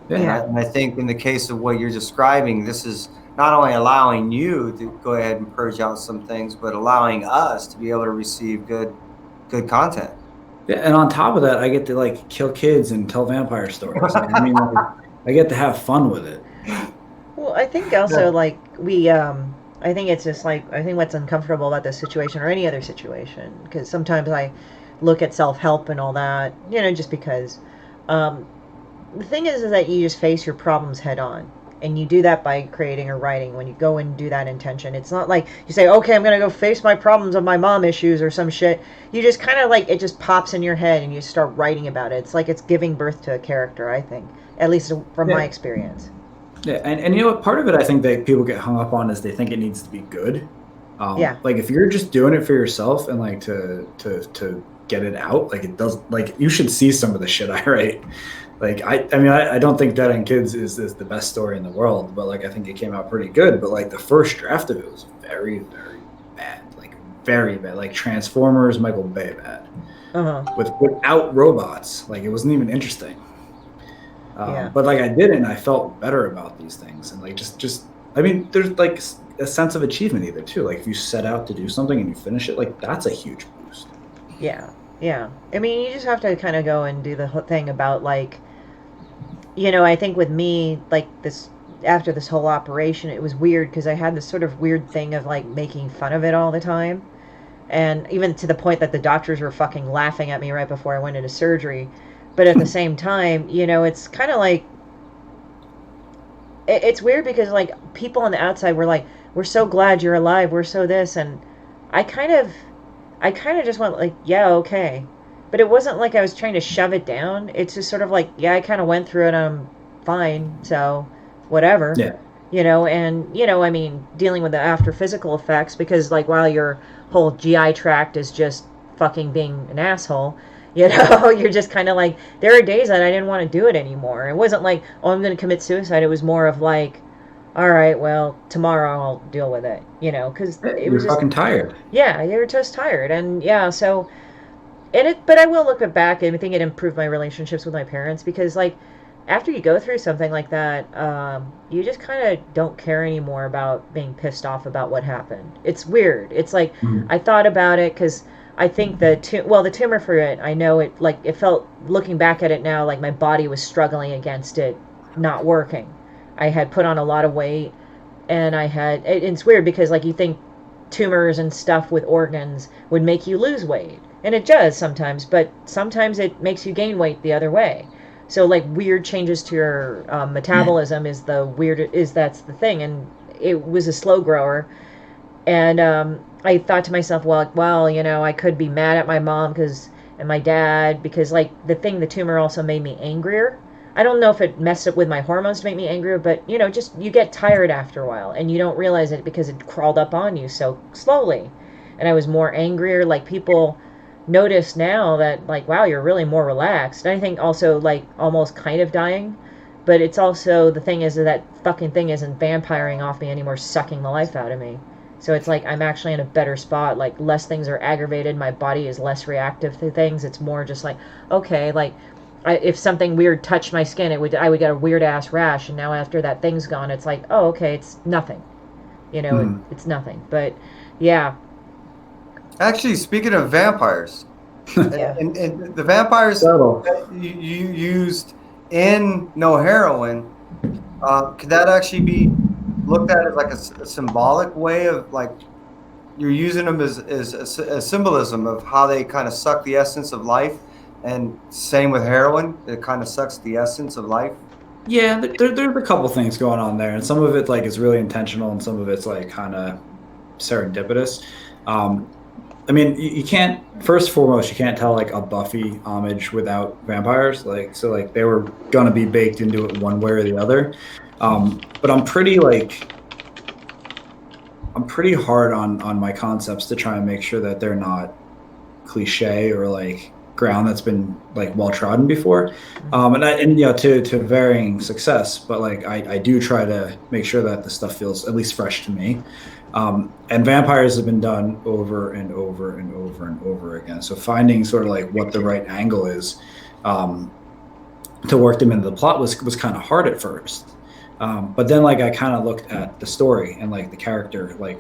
Yeah. And I think in the case of what you're describing, this is not only allowing you to go ahead and purge out some things, but allowing us to be able to receive good content. Yeah, and on top of that, I get to, like, kill kids and tell vampire stories. Like, I mean, like, I get to have fun with it. Well, I think also, like, I think it's just, like, I think what's uncomfortable about this situation or any other situation, because sometimes I look at self-help and all that, you know, just because. The thing is that you just face your problems head on. And you do that by creating or writing when you go and do that intention. It's not like you say, okay, I'm going to go face my problems of my mom issues or some shit. You just kind of, like, it just pops in your head and you start writing about it. It's like it's giving birth to a character, I think, at least from my experience. Yeah, and you know what? Part of it I think that people get hung up on is they think it needs to be good. Like, if you're just doing it for yourself and, like, to get it out, like, it does, like, you should see some of the shit I write. Like, I mean, I don't think Dead End Kids is the best story in the world, but, like, I think it came out pretty good. But, like, the first draft of it was very, very bad. Like, very bad. Like, Transformers, Michael Bay bad. Without robots. Like, it wasn't even interesting. But, like, I did it, and I felt better about these things. And, like, just I mean, there's, like, a sense of achievement either, too. Like, if you set out to do something and you finish it, like, that's a huge boost. Yeah. I mean, you just have to kind of go and do the whole thing about, like, you know, I think with me, like, this, after this whole operation, it was weird because I had this sort of weird thing of, like, making fun of it all the time. And even to the point that the doctors were fucking laughing at me right before I went into surgery. But at the same time, you know, it's kind of like, it's weird because, like, people on the outside were like, we're so glad you're alive, we're so this, and I kind of just went, like, yeah, okay. But it wasn't like I was trying to shove it down. It's just sort of like, yeah, I kind of went through it, I'm fine, so whatever. Yeah. You know, and, you know, I mean, dealing with the after physical effects, because, like, while your whole GI tract is just fucking being an asshole, you know, you're just kind of like, there are days that I didn't want to do it anymore. It wasn't like, oh, I'm going to commit suicide. It was more of like, all right, well, tomorrow I'll deal with it, you know, because it was fucking tired. Yeah, you were just tired. And yeah, so But I will look back and I think it improved my relationships with my parents because, like, after you go through something like that, you just kind of don't care anymore about being pissed off about what happened. It's weird. It's like Mhm. I thought about it because I think the tumor for it, I know it, like, it felt, looking back at it now, like my body was struggling against it not working. I had put on a lot of weight, and it's weird because, like, you think tumors and stuff with organs would make you lose weight, and it does sometimes, but sometimes it makes you gain weight the other way. So, like, weird changes to your metabolism that's the thing. And it was a slow grower. And I thought to myself, well, I could be mad at my mom and my dad, because, like, the tumor also made me angrier. I don't know if it messed up with my hormones to make me angrier, but, just you get tired after a while and you don't realize it because it crawled up on you so slowly. And I was more angrier. Like, people notice now that, like, wow, you're really more relaxed. And I think also, like, almost kind of dying. But it's also, the thing is that fucking thing isn't vampiring off me anymore, sucking the life out of me. So it's like I'm actually in a better spot. Like, less things are aggravated. My body is less reactive to things. It's more just like, okay, like, if something weird touched my skin, I would get a weird ass rash. And now after that thing's gone, it's like, oh, okay, it's nothing. It's nothing. But yeah, Actually, speaking of vampires, yeah. and the vampires Subtle. that you used in No Heroin, could that actually be looked at as like a symbolic way of, like, you're using them as a symbolism of how they kind of suck the essence of life, and same with heroin, it kind of sucks the essence of life. Yeah, there's a couple things going on there, and some of it like is really intentional, and some of it's like kind of serendipitous. I mean, you can't. First and foremost, you can't tell like a Buffy homage without vampires. Like, so like they were gonna be baked into it one way or the other. But I'm pretty hard on my concepts to try and make sure that they're not cliche or like ground that's been like well trodden before, and to varying success, but like I do try to make sure that the stuff feels at least fresh to me. And vampires have been done over and over and over and over again, so finding sort of like what the right angle is to work them into the plot was kind of hard at first. But then, like, I kind of looked at the story and like the character, like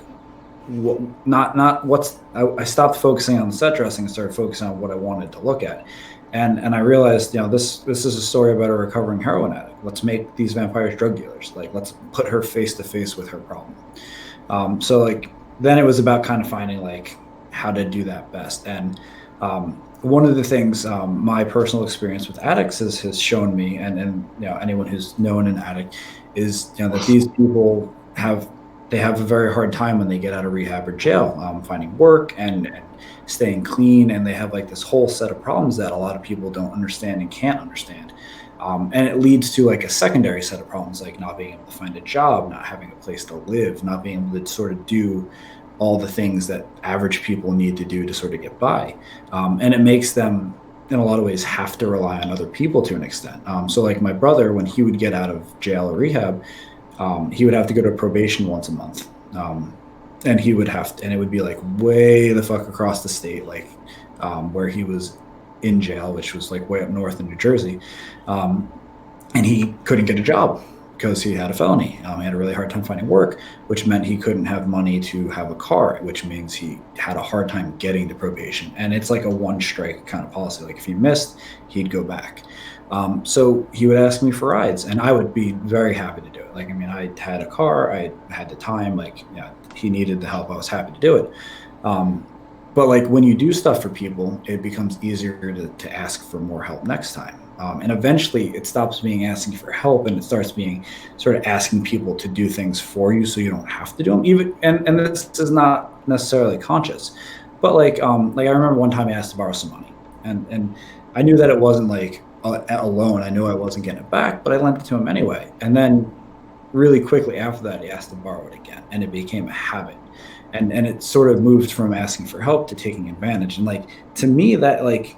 I stopped focusing on the set dressing and started focusing on what I wanted to look at. And I realized, this is a story about a recovering heroin addict. Let's make these vampires drug dealers. Like, let's put her face to face with her problem. So like then it was about kind of finding like how to do that best. And one of the things my personal experience with addicts has shown me, and anyone who's known an addict, is that these people have a very hard time when they get out of rehab or jail, finding work and staying clean, and they have like this whole set of problems that a lot of people don't understand and can't understand. And it leads to like a secondary set of problems, like not being able to find a job, not having a place to live, not being able to sort of do all the things that average people need to do to sort of get by. And it makes them, in a lot of ways, have to rely on other people to an extent. So like my brother, when he would get out of jail or rehab, he would have to go to probation once a month. And he would have to, and it would be like way the fuck across the state, like where he was in jail, which was like way up north in New Jersey. And he couldn't get a job because he had a felony. He had a really hard time finding work, which meant he couldn't have money to have a car, which means he had a hard time getting to probation. And it's like a one strike kind of policy. Like if he missed, he'd go back. So he would ask me for rides, and I would be very happy to do it. Like, I mean, I had a car, I had the time, like, he needed the help, I was happy to do it. But like when you do stuff for people, it becomes easier to ask for more help next time. And eventually it stops being asking for help, and it starts being sort of asking people to do things for you so you don't have to do them. And this is not necessarily conscious, but like I remember one time I asked to borrow some money, and I knew that it wasn't like a loan. I knew I wasn't getting it back, but I lent it to him anyway. And then really quickly after that, he asked to borrow it again, and it became a habit. And it sort of moved from asking for help to taking advantage. And like, to me, that like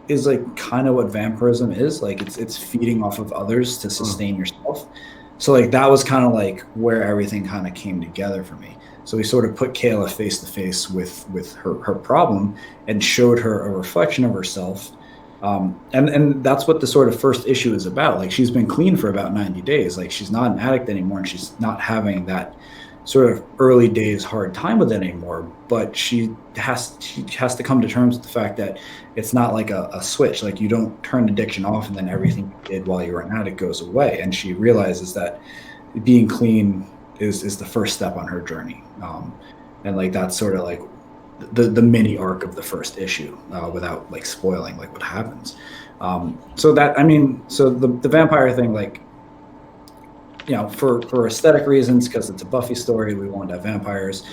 is like kind of what vampirism is. Like it's feeding off of others to sustain yourself. So like that was kind of like where everything kind of came together for me. So he sort of put Kayla face to face with her problem and showed her a reflection of herself. And that's what the sort of first issue is about. Like, she's been clean for about 90 days. Like, she's not an addict anymore, and she's not having that sort of early days hard time with it anymore. But she has to come to terms with the fact that it's not like a switch. Like, you don't turn addiction off and then everything you did while you were an addict goes away. And she realizes that being clean is the first step on her journey. And like, that's sort of like the mini arc of the first issue, without like spoiling like what happens. So the vampire thing, like, for aesthetic reasons, because it's a Buffy story, we wanted to have vampires.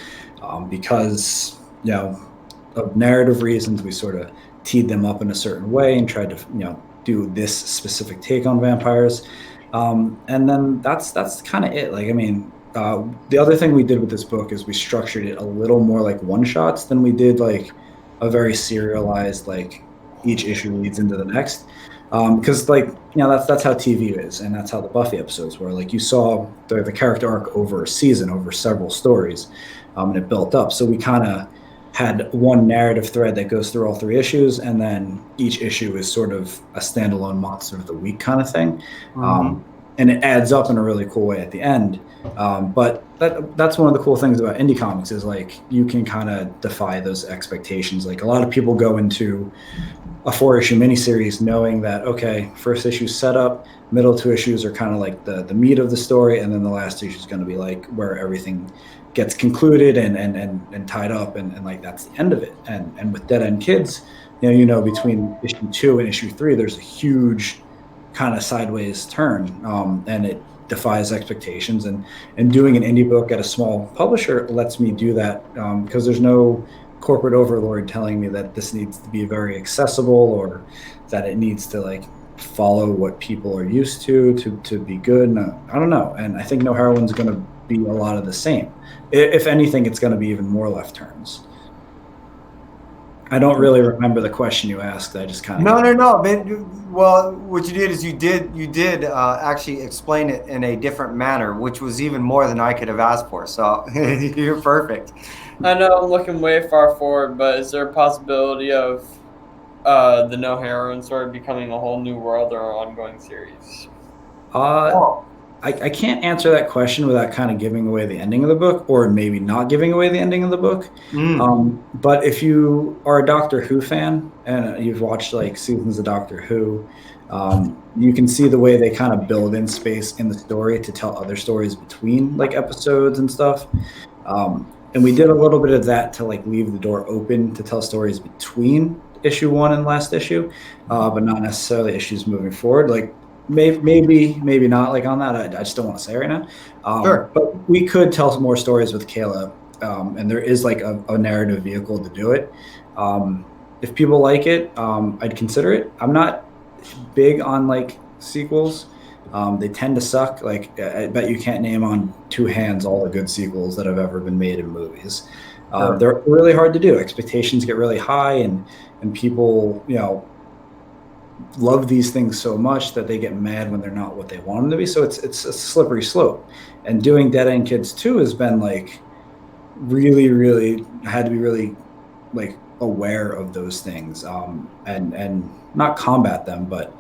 Because of narrative reasons, we sort of teed them up in a certain way and tried to do this specific take on vampires. And then that's kind of it. Like, I mean, the other thing we did with this book is we structured it a little more like one-shots than we did like a very serialized, like each issue leads into the next. Because that's how TV is, and that's how the Buffy episodes were. Like, you saw the character arc over a season, over several stories, and it built up. So we kind of had one narrative thread that goes through all 3 issues, and then each issue is sort of a standalone monster of the week kind of thing. And it adds up in a really cool way at the end. But that's one of the cool things about indie comics is, like, you can kind of defy those expectations. Like, a lot of people go into a 4-issue miniseries knowing that, okay, first issue setup, middle 2 issues are kind of like the meat of the story, and then the last issue is going to be like where everything gets concluded and tied up, and like that's the end of it. And with Dead End Kids, between issue 2 and issue 3, there's a huge kind of sideways turn, and it defies expectations. And doing an indie book at a small publisher lets me do that, because there's no corporate overlord telling me that this needs to be very accessible, or that it needs to like follow what people are used to be good. And I don't know. And I think No Heroine's going to be a lot of the same. If anything, it's going to be even more left turns. I don't really remember the question you asked. I just kind of No. Well, what you did is you did actually explain it in a different manner, which was even more than I could have asked for. So you're perfect. I know I'm looking way far forward, but is there a possibility of the No Heroine story becoming a whole new world or an ongoing series? I can't answer that question without kind of giving away the ending of the book, or maybe not giving away the ending of the book. But if you are a Doctor Who fan and you've watched like seasons of Doctor Who, you can see the way they kind of build in space in the story to tell other stories between like episodes and stuff. And we did a little bit of that to like leave the door open to tell stories between issue 1 and last issue, but not necessarily issues moving forward. Like, maybe not, like, on that. I just don't want to say right now. Sure. But we could tell some more stories with Kayla, and there is like a narrative vehicle to do it. If people like it, I'd consider it. I'm not big on like sequels. They tend to suck. Like, I bet you can't name on 2 hands all the good sequels that have ever been made in movies. Sure. They're really hard to do. Expectations get really high, and people, love these things so much that they get mad when they're not what they want them to be. So it's a slippery slope. And doing Dead End Kids 2 has been like really had to be really like aware of those things, and not combat them, but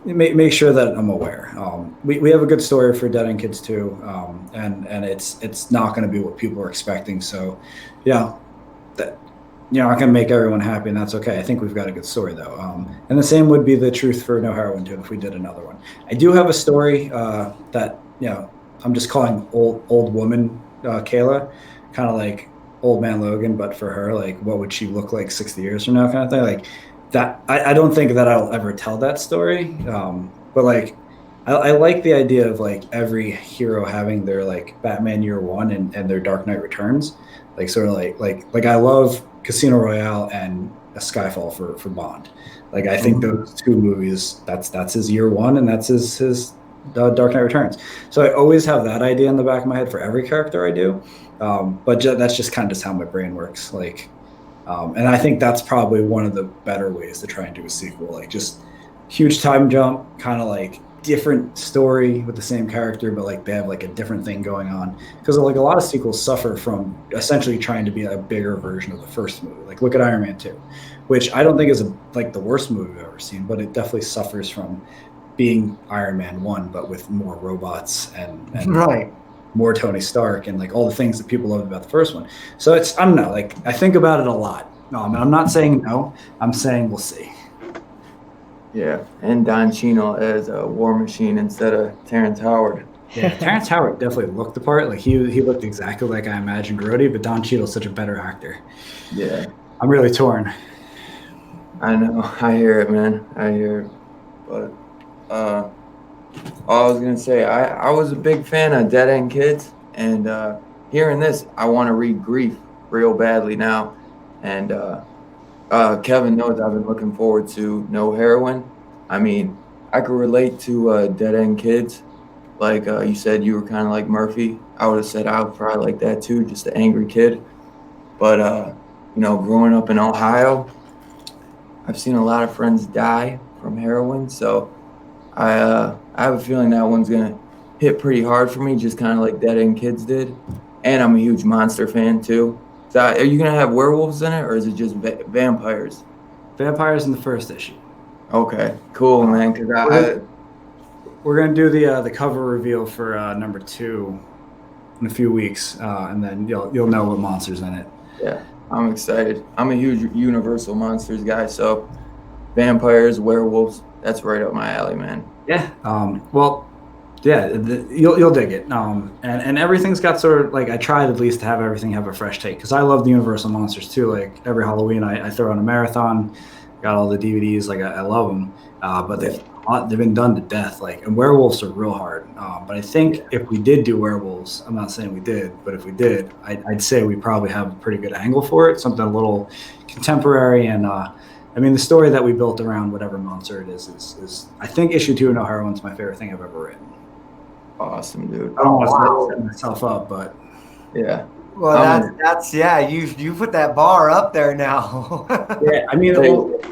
make sure that I'm aware. We have a good story for Dead End Kids 2, and it's not going to be what people are expecting. So you're not going to make everyone happy, and that's okay. I think we've got a good story, though. And the same would be the truth for No Heroine 2 if we did another one. I do have a story that, I'm just calling old woman Kayla, kind of like Old Man Logan, but for her, like, what would she look like 60 years from now kind of thing? Like, that, I don't think that I'll ever tell that story. But, like, I like the idea of, like, every hero having their, like, Batman Year One and their Dark Knight Returns. Like, sort of like I love Casino Royale and a Skyfall for Bond. Like, I think those 2 movies, that's his year 1, and that's his Dark Knight Returns. So I always have that idea in the back of my head for every character I do. But that's just kind of just how my brain works. Like, and I think that's probably one of the better ways to try and do a sequel. Like, just huge time jump, kind of like different story with the same character, but like they have like a different thing going on. Because like a lot of sequels suffer from essentially trying to be a bigger version of the first movie. Like look at Iron Man 2, which I don't think is like the worst movie I've ever seen, but it definitely suffers from being Iron Man 1, but with more robots and Right. more Tony Stark and like all the things that people loved about the first one. So it's, I don't know, like I think about it a lot. I'm not saying no, I'm saying we'll see. Yeah, and Don Cheadle as a War Machine instead of Terrence Howard. Yeah, Terrence Howard definitely looked the part. Like he looked exactly like I imagined Rhodey, but Don Cheadle's such a better actor. Yeah, I'm really torn. I know. I hear it, man. I hear it. But all I was gonna say, I was a big fan of Dead End Kids, and hearing this, I want to read Grief real badly now. And Kevin knows I've been looking forward to No Heroin. I mean, I could relate to Dead End Kids. Like you said, you were kind of like Murphy. I would have said I was probably like that too, just an angry kid. But you know, growing up in Ohio, I've seen a lot of friends die from heroin, so I have a feeling that one's gonna hit pretty hard for me, just kind of like Dead End Kids did. And I'm a huge monster fan too. So are you gonna have werewolves in it, or is it just vampires? Vampires in the first issue. Okay, cool, man. Because We're gonna do the cover reveal for number 2 in a few weeks, and then you'll know what monsters in it. yeah, I'm excited. I'm a huge Universal Monsters guy, so vampires, werewolves, that's right up my alley, man. Yeah. Well, yeah, you'll dig it. And everything's got sort of like I tried at least to have everything have a fresh take because I love the Universal Monsters too. Like every Halloween, I throw on a marathon. Got all the DVDs. Like I love them, but they've been done to death. Like and werewolves are real hard. But I think if we did do werewolves, I'm not saying we did, but if we did, I'd say we probably have a pretty good angle for it. Something a little contemporary and. I mean, the story that we built around whatever monster it is I think issue 2 of No Heroin's my favorite thing I've ever written. Awesome, dude. I don't want to set myself up, but Yeah. Well, that's yeah. You put that bar up there now. yeah, I mean,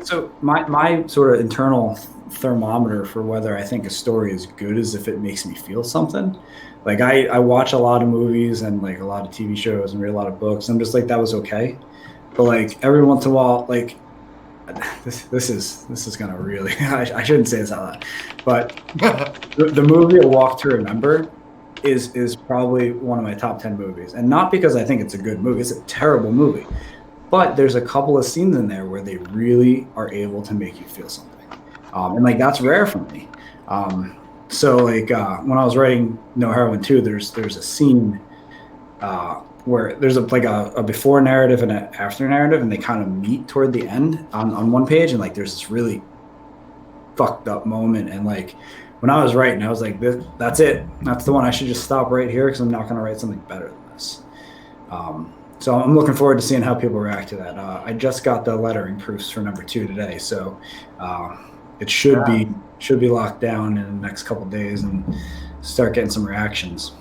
so my sort of internal thermometer for whether I think a story is good is if it makes me feel something. Like I watch a lot of movies and like a lot of TV shows and read a lot of books. I'm just like that was okay, but like every once in a while, like. This is gonna really I shouldn't say this out loud, but the movie A Walk to Remember is probably one of my top 10 movies, and not because I think it's a good movie. It's a terrible movie, but there's a couple of scenes in there where they really are able to make you feel something, and like that's rare for me. So like when I was writing No Heroin 2, there's a scene where there's a before narrative and an after narrative, and they kind of meet toward the end on one page, and like there's this really fucked up moment, and like when I was writing, I was like, that's it, that's the one. I should just stop right here because I'm not going to write something better than this. So I'm looking forward to seeing how people react to that. I just got the lettering proofs for number 2 today, so it should be locked down in the next couple of days and start getting some reactions.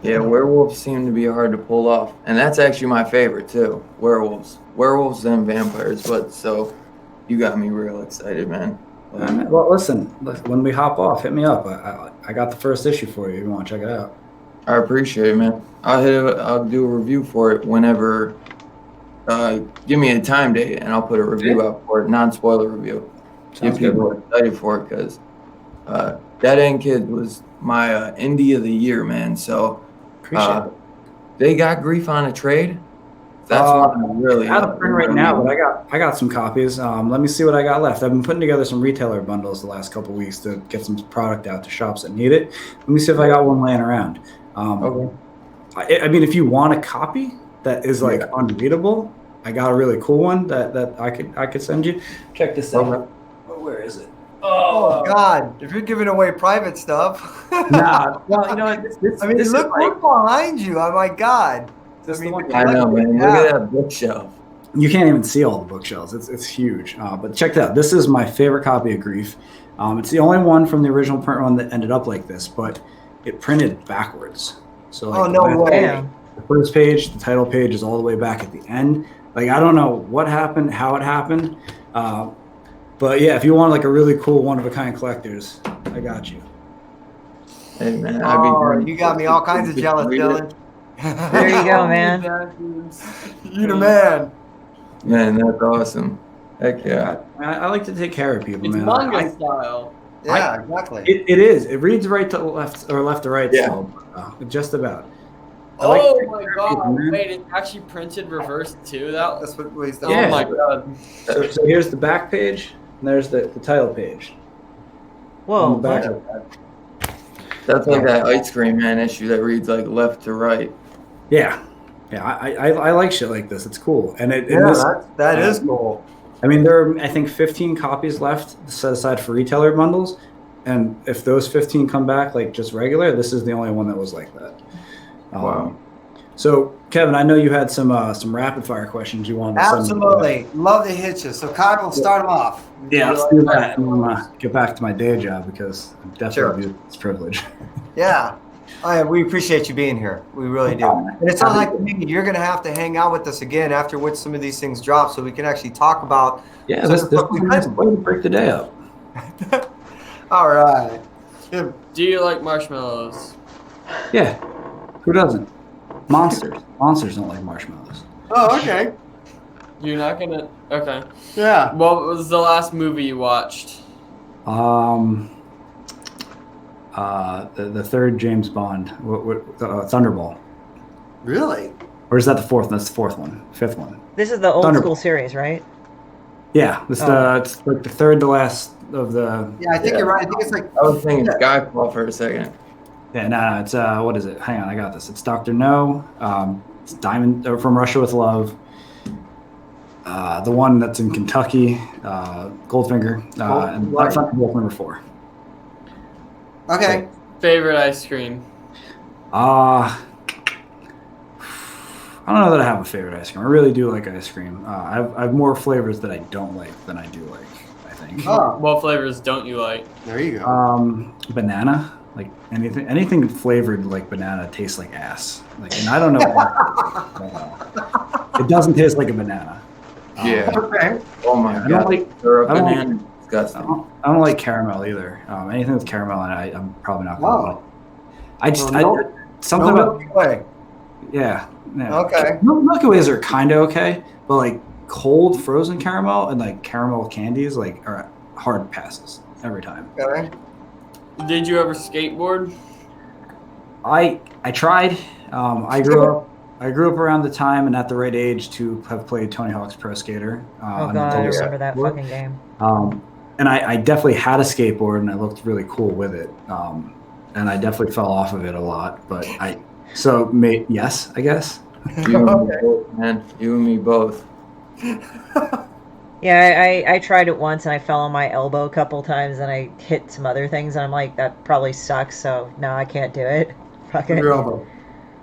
Yeah, werewolves seem to be hard to pull off, and that's actually my favorite too. Werewolves and vampires. But so, you got me real excited, man. Well, listen, when we hop off, hit me up. I got the first issue for you. If you want to check it out? I appreciate it, man. I'll do a review for it whenever. Give me a time date, and I'll put a review out for it, non-spoiler review. Get people excited for it because Dead End Kid was my indie of the year, man. So Appreciate it. they got Grief on a trade. That's one I'm really out of print right now, but I got some copies. Let me see what I got left. I've been putting together some retailer bundles the last couple of weeks to get some product out to shops that need it. Let me see if I got one laying around. Okay. I mean, if you want a copy that is like unreadable, I got a really cool one that I could send you. Check this out. Okay. Where is it? Oh God! If you're giving away private stuff. Nah. Well, you know what? I mean, look behind you. Oh my God! I know, man. Look at that bookshelf. You can't even see all the bookshelves. It's huge. But check it out. This is my favorite copy of Grief. It's the only one from the original print run that ended up like this, but it printed backwards. So like, no way! The first page, the title page is all the way back at the end. Like I don't know what happened, how it happened, but But yeah, if you want like a really cool one-of-a-kind collectors, I got you. Hey man, Oh, you got me all kinds of jealous, Dylan. There you go, Oh, man. You the man. Man, that's awesome. Heck yeah. I like to take care of people, It's man. manga style. Yeah, exactly. It is. It reads right to left or left to right. Yeah. Still, just about. I Oh like to take my care of god! people, man. Wait, it's actually printed reverse too. That That's what he's done. Yeah. Oh my god! So here's the back page, and there's the title page. Whoa. On the back what? of that. That's like that Ice Cream Man issue that reads like left to right. Yeah. I like shit like this. It's cool, and it. Yeah, And this, that is cool. I mean, there are I think 15 copies left set aside for retailer bundles, and if those 15 come back like just regular, this is the only one that was like that. Wow. So Kevin, I know you had some rapid fire questions you wanted to send me. Absolutely. Love to hit you. So Kyle will start them off. Yeah, let's do that, and then get back to my day job because I'm definitely abusing this privilege. Yeah. We appreciate you being here. We really do. And it sounds like to me you're going to have to hang out with us again after which some of these things drop so we can actually talk about. Yeah, this is a nice way to break the day up. All right. Do you like marshmallows? Yeah, who doesn't? Monsters don't like marshmallows. Oh, okay. You're not gonna. Okay. Yeah. What was the last movie you watched? The third James Bond, Thunderball, Really? or is that the fourth? That's the fourth one, fifth one. This is the old Thunderball. school series, right? Yeah, this it's like the third to last of the. Yeah, I think you're right. I think it's like. I was thinking Skyfall for a second. Yeah, no, it's what is it? Hang on, I got this. It's Dr. No. It's Diamond from Russia with Love. The one that's in Kentucky, Goldfinger, and right. that's number 4. Okay. Favorite ice cream? I don't know that I have a favorite ice cream. I really do like ice cream. I have more flavors that I don't like than I do like, I think. Oh, What flavors don't you like? there you go. Banana, like anything flavored like banana tastes like ass. Like, and I don't know why. It doesn't taste like a banana. Yeah. Okay. Oh my I god. don't like Syrup I don't banana. I Disgusting. don't like caramel either. Anything with caramel, I'm probably not gonna Wow. like. I just No, something no about Milky Way. yeah. Okay. Milky Ways are kind of okay, but like cold frozen caramel and like caramel candies like are hard passes every time. Okay. Did you ever skateboard? I tried. I grew up around the time and at the right age to have played Tony Hawk's Pro Skater. Oh on god, the I Double remember that skateboard. fucking game. And I definitely had a skateboard and I looked really cool with it. And I definitely fell off of it a lot. But yes, I guess. You and me both, man. You and me both. Yeah, I tried it once and I fell on my elbow a couple times and I hit some other things and I'm like, that probably sucks, so no, I can't do it. Fuck it. Your elbow.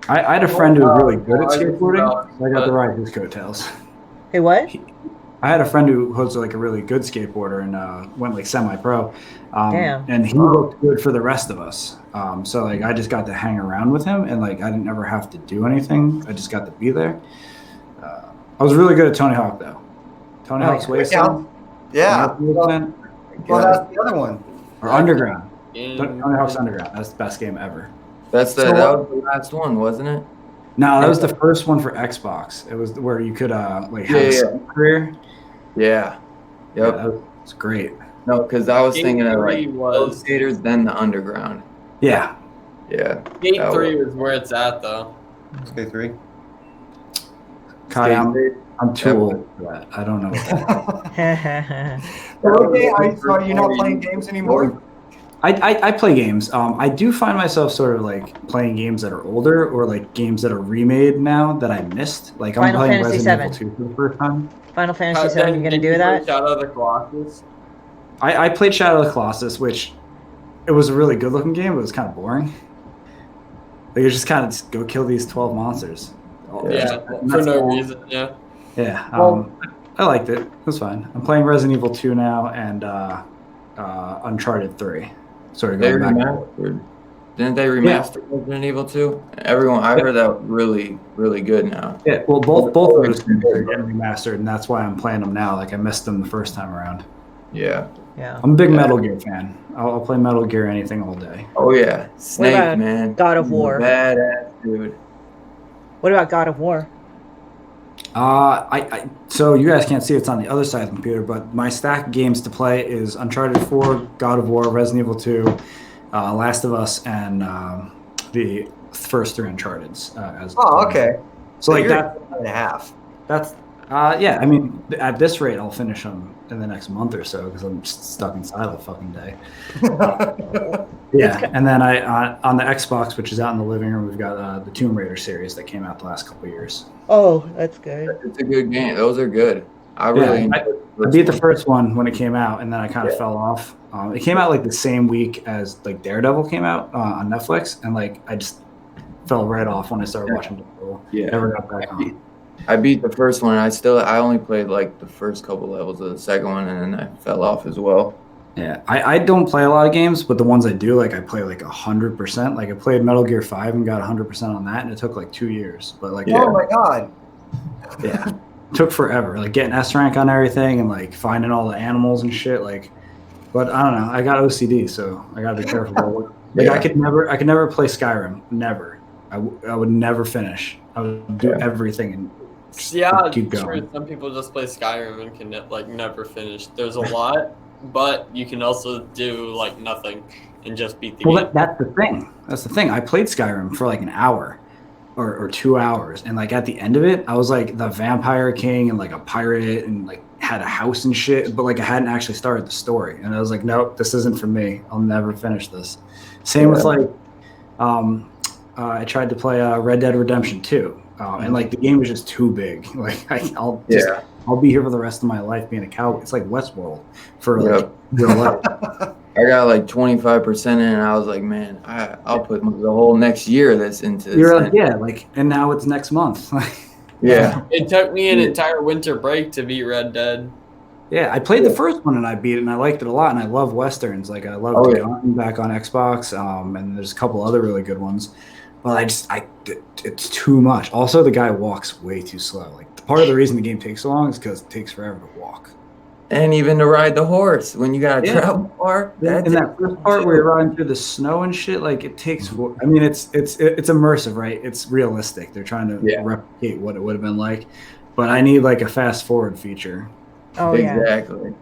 I had a friend who was really good at I skateboarding. So I got to ride his coattails. Hey, what? I had a friend who was like a really good skateboarder and went like semi-pro. Damn. And he looked good for the rest of us. So like I just got to hang around with him and like I didn't ever have to do anything. I just got to be there. I was really good at Tony Hawk though. Tony Hawk's Wasteland. Yeah. Well, that's the other one. Or Underground. In- Tony Hawk's Underground. That's the best game ever. That So was the last one, wasn't it? No, that was the first one for Xbox. It was where you could like have Yeah, a career. Yeah. Yeah, Yep. that was great. No, because I was Skate thinking of 3 like was- Road Skaters, then the Underground. Yeah. Yeah. Skate That 3 is where it's at though. Skate 3. Kai, Skate I'm too Yep. old for that. I don't know what that Okay, so you're not playing games anymore? I play games. I do find myself sort of like playing games that are older or like games that are remade now that I missed. Like I'm Final playing Fantasy Resident VII. Evil 2 for the first time. Final Fantasy VII, you gonna Did do play that? Shadow of the Colossus. I played Shadow of the Colossus, which it was a really good looking game, but it was kind of boring. Like you just kind of just go kill these 12 monsters. Yeah, And for that's no all. reason. Yeah. Yeah, Well- I liked it. It was fine. I'm playing Resident Evil 2 now and Uncharted 3. Sorry, They going back. remastered. Didn't they remaster Resident Evil 2? Everyone, I heard that really, really good now. Yeah, well, both of those games are getting remastered, and that's why I'm playing them now. Like I missed them the first time around. Yeah. Yeah. I'm a big Yeah. Metal Gear fan. I'll play Metal Gear anything all day. Oh yeah, Snake, about man. God of He's a War? badass dude. What about God of War? So you guys can't see it's on the other side of the computer, but my stack of games to play is Uncharted 4, God of War, Resident Evil 2, Last of Us, and the first 3 Uncharted's. Oh, okay. So like you're that, 1.5. that's yeah. I mean, at this rate, I'll finish them in the next month or so because I'm stuck inside all fucking day. Yeah, and then I on the Xbox, which is out in the living room, we've got the Tomb Raider series that came out the last couple of years. Oh, that's good. It's a good game. Those are good. I really I beat the first one when it came out, and then I kind of fell off. It came out like the same week as like Daredevil came out on Netflix, and like I just fell right off when I started watching Daredevil. Yeah. Never got back on. I beat the first one. I only played like the first couple levels of the second one, and then I fell off as well. Yeah, I don't play a lot of games, but the ones I do, like I play like 100%. Like I played Metal Gear 5 and got 100% on that, and it took like 2 years. But like, Oh my god. yeah, it took forever. Like getting S rank on everything and like finding all the animals and shit. Like, but I don't know. I got OCD, so I gotta be careful. Like Yeah. I could never play Skyrim. Never. I would never finish. I would do everything and Yeah, keep sure. going. Some people just play Skyrim and can like never finish. There's a lot, but you can also do like nothing and just beat the Well, game. that's the thing. That's the thing. I played Skyrim for like an hour or 2 hours, and like at the end of it, I was like the vampire king and like a pirate and like had a house and shit, but like I hadn't actually started the story, and I was like, nope, this isn't for me. I'll never finish this. Same with like, I tried to play Red Dead Redemption 2, and like the game was just too big. Like I'll be here for the rest of my life being a cow. It's like Westworld for like real life. I got like 25% in, and I was like, man, I'll put the whole next year this into this. You're like, yeah, like, and now it's next month. Yeah. It took me an entire winter break to beat Red Dead. Yeah, I played the first one and I beat it and I liked it a lot, and I love westerns. Like I love Gun back on Xbox, and there's a couple other really good ones. But it's too much. Also, the guy walks way too slow. Like part of the reason the game takes so long is because it takes forever to walk. And even to ride the horse when you gotta travel far. In that first part where you're riding through the snow and shit, like it takes. I mean, it's immersive, right? It's realistic. They're trying to replicate what it would have been like. But I need like a fast forward feature. Oh exactly. Yeah.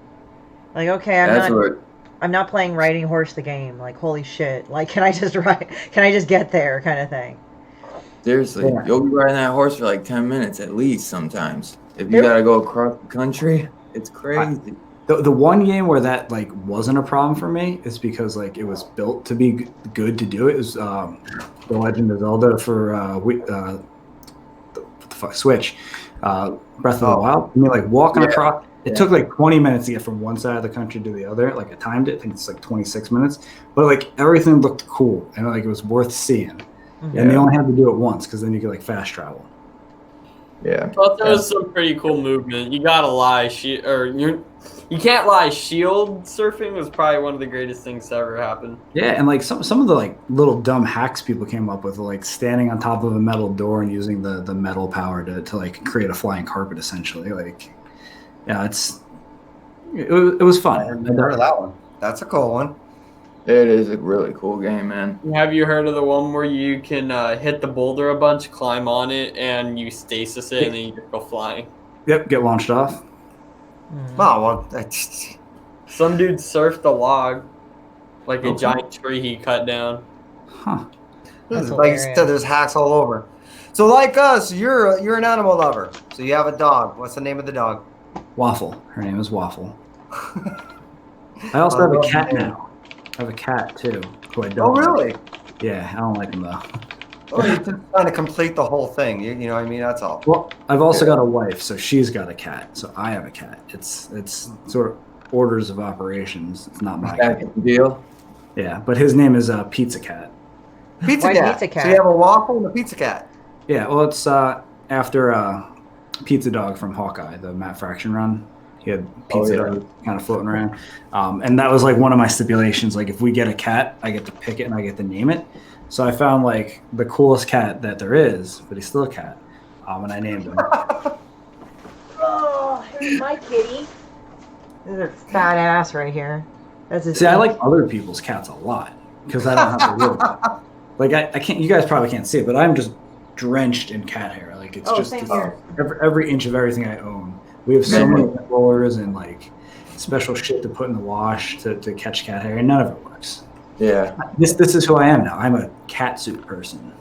Like okay, I'm not playing riding horse the game. Like holy shit. Like can I just get there kind of thing. Seriously, you'll be riding that horse for like 10 minutes at least sometimes. If you gotta go across the country, it's crazy. The one game where that like wasn't a problem for me is because like it was built to be good to do it. Is The Legend of Zelda for Switch, Breath of the Wild. I mean, like walking across. It took like 20 minutes to get from one side of the country to the other. Like I timed it. I think it's like 26 minutes. But like everything looked cool and like it was worth seeing. Mm-hmm. And they only had to do it once because then you could like fast travel. Yeah. But there was some pretty cool movement. You gotta lie, you can't lie. Shield surfing was probably one of the greatest things to ever happen. Yeah, and like some of the like little dumb hacks people came up with, like standing on top of a metal door and using the metal power to like create a flying carpet, essentially. Like, yeah, it was fun. I remember that one. That's a cool one. It is a really cool game, man. Have you heard of the one where you can hit the boulder a bunch, climb on it, and you stasis it, and then you just go flying? Yep, get launched off. Oh, well, some dude surfed a log, like a giant tree he cut down. Huh. Like you said, there's hacks all over. So like us, you're an animal lover. So you have a dog. What's the name of the dog? Waffle. Her name is Waffle. I also have a cat now. I have a cat too. Who I don't really? like. Yeah, I don't like him though. Oh, you're just trying to complete the whole thing. You know what I mean? That's all. Well, I've also got a wife, so she's got a cat. So I have a cat. It's sort of orders of operations. It's not my cat. Deal. Yeah, but his name is Pizza Cat. Pizza Cat. So you have a Waffle and a Pizza Cat. Yeah, well, it's after Pizza Dog from Hawkeye, the Matt Fraction run. He had Pizza Dog kind of floating around. And that was like one of my stipulations. Like if we get a cat, I get to pick it and I get to name it. So I found like the coolest cat that there is, but he's still a cat. And I named him. Oh, here's my kitty. This is a fat ass right here. That's his See, I like other people's cats a lot because I don't have to live with them. Like I can't. You guys probably can't see it, but I'm just drenched in cat hair. Like it's just same here. every inch of everything I own. We have so many rollers and like special shit to put in the wash to catch cat hair, and none of it works. Yeah. This is who I am now. I'm a cat suit person.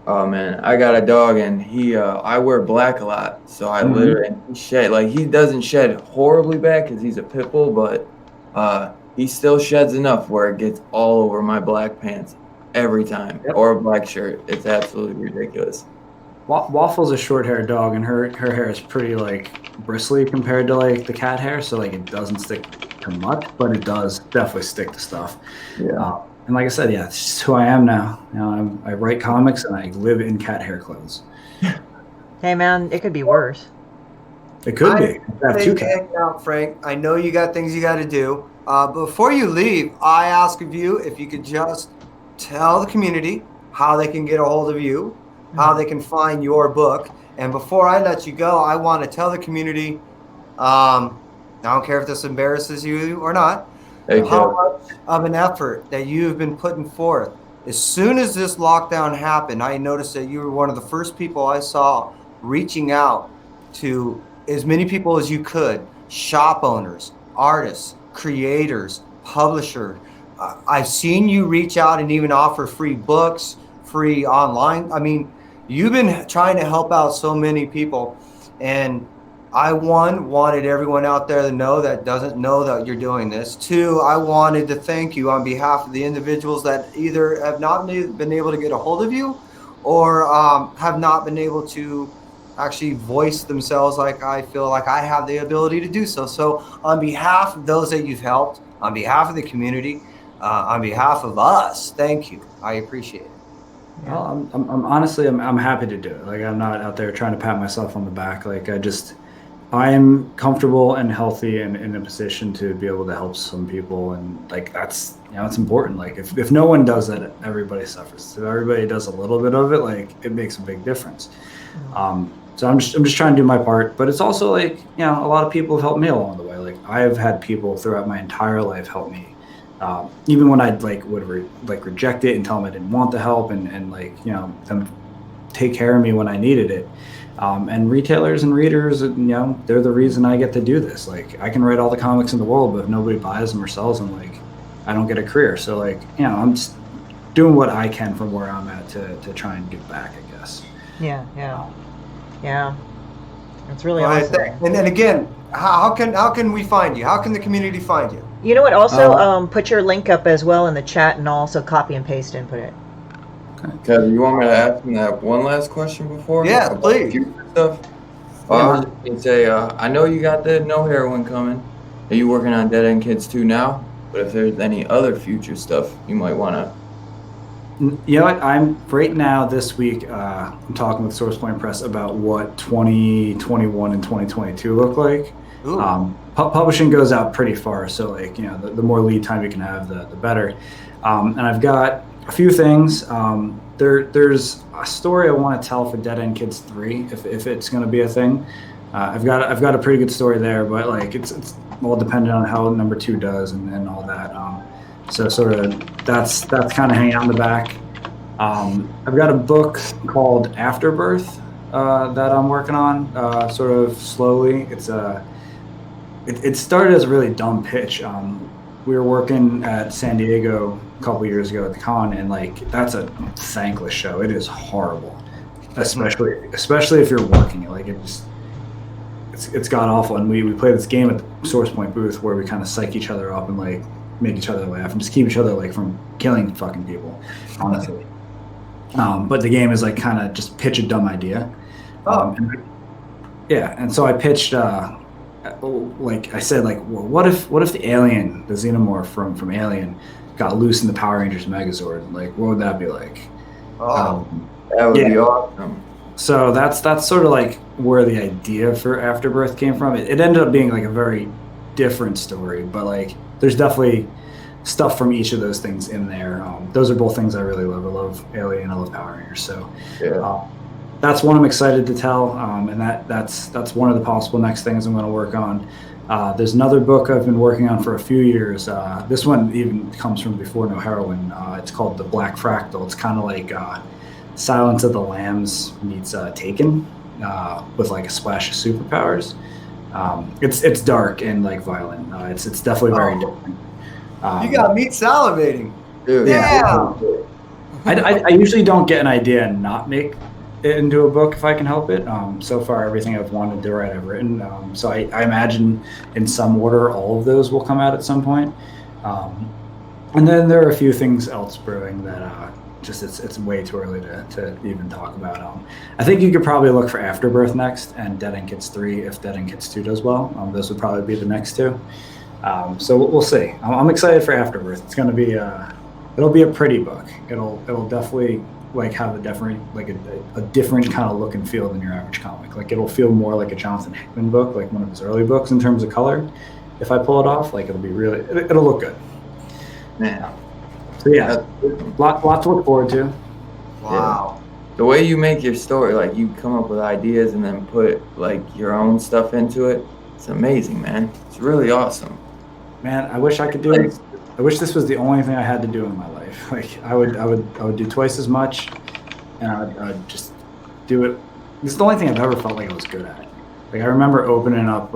Oh man, I got a dog and I wear black a lot, so I literally he shed like he doesn't shed horribly bad because he's a pit bull, but he still sheds enough where it gets all over my black pants every time or a black shirt. It's absolutely ridiculous. Waffle's a short-haired dog, and her hair is pretty like bristly compared to like the cat hair, so like it doesn't stick to much, but it does definitely stick to stuff. Yeah. And like I said, yeah, it's just who I am now. You know, I write comics and I live in cat hair clothes. Hey man, it could be worse. It could be. I have two cats. Hang out, Frank. I know you got things you got to do. Before you leave, I ask of you if you could just tell the community how they can get a hold of you, how they can find your book. And before I let you go, I want to tell the community, I don't care if this embarrasses you or not, how much of an effort that you've been putting forth. As soon as this lockdown happened, I noticed that you were one of the first people I saw reaching out to as many people as you could, shop owners, artists, creators, publishers. I've seen you reach out and even offer free books, free online. I mean, you've been trying to help out so many people. And I, wanted everyone out there to know that doesn't know that you're doing this. Two, I wanted to thank you on behalf of the individuals that either have not been able to get a hold of you or have not been able to actually voice themselves like I feel like I have the ability to do so. So on behalf of those that you've helped, on behalf of the community, on behalf of us, thank you. I appreciate it. Well, I'm honestly, I'm happy to do it. Like I'm not out there trying to pat myself on the back. Like I am comfortable and healthy and in a position to be able to help some people. And like, that's, it's important. Like if no one does that, everybody suffers. If everybody does a little bit of it, like it makes a big difference. So I'm just trying to do my part, but it's also like, a lot of people have helped me along the way. Like I have had people throughout my entire life help me. Even when I'd would reject it and tell them I didn't want the help and them take care of me when I needed it. And retailers and readers, they're the reason I get to do this. Like I can write all the comics in the world, but if nobody buys them or sells them, like I don't get a career. So I'm just doing what I can from where I'm at to try and give back, I guess. Yeah. It's really awesome. And then again, how can we find you? How can the community find you? You know what? Also, put your link up as well in the chat, and also copy and paste input it. Kevin, you want me to ask him that one last question before? Yeah, please. Stuff? I was just going to say, I know you got the No Heroin coming. Are you working on Dead End Kids 2 now? But if there's any other future stuff you might want to... You know what? I'm right now this week. I'm talking with Source Point Press about what 2021 and 2022 look like. Publishing goes out pretty far, so the more lead time you can have, the better. And I've got a few things. There's a story I want to tell for Dead End Kids 3 if it's going to be a thing. I've got a pretty good story there, but it's all dependent on how number 2 does and all that. So sort of that's kind of hanging out in the back. I've got a book called Afterbirth that I'm working on sort of slowly. It started as a really dumb pitch. We were working at San Diego a couple years ago at the con, and that's a thankless show. It is horrible, especially if you're working it. It's god awful. And we play this game at the Source Point booth where we kind of psych each other up and make each other laugh and just keep each other from killing fucking people, honestly. But the game is kind of just pitch a dumb idea. And so I pitched. I said, what if the alien, the xenomorph from Alien, got loose in the Power Rangers Megazord? What would that be like? That would be awesome. So that's sort of where the idea for Afterbirth came from. It ended up being a very different story, but there's definitely stuff from each of those things in there. Those are both things I really love. I love Alien, I love Power Rangers. So that's one I'm excited to tell, and that's one of the possible next things I'm going to work on. There's another book I've been working on for a few years. This one even comes from before No Heroin. It's called The Black Fractal. It's kind of like Silence of the Lambs meets Taken, with like a splash of superpowers. It's dark and like violent. It's definitely very different. You got me salivating. Dude, Yeah. I usually don't get an idea and not make it into a book if I can help it. So far, everything I've wanted to write, I've written. So I imagine in some order, all of those will come out at some point. And then there are a few things else brewing that just it's way too early to even talk about. I think you could probably look for Afterbirth next and Dead End Kids 3 if Dead End Kids 2 does well. Those would probably be the next two. So we'll see. I'm excited for Afterbirth. It's going to be it'll be a pretty book. It'll definitely like have a different kind of look and feel than your average comic. Like it'll feel more like a Jonathan Hickman book, like one of his early books in terms of color. If I pull it off, like it'll look good. man. So yeah, lot to look forward to. Wow. The way you make your story, like you come up with ideas and then put like your own stuff into it, it's amazing, man. It's really awesome. Man, I wish I could do it. I wish this was the only thing I had to do in my life. Like I would do twice as much, and I'd just do it. This is the only thing I've ever felt like I was good at. Like I remember opening up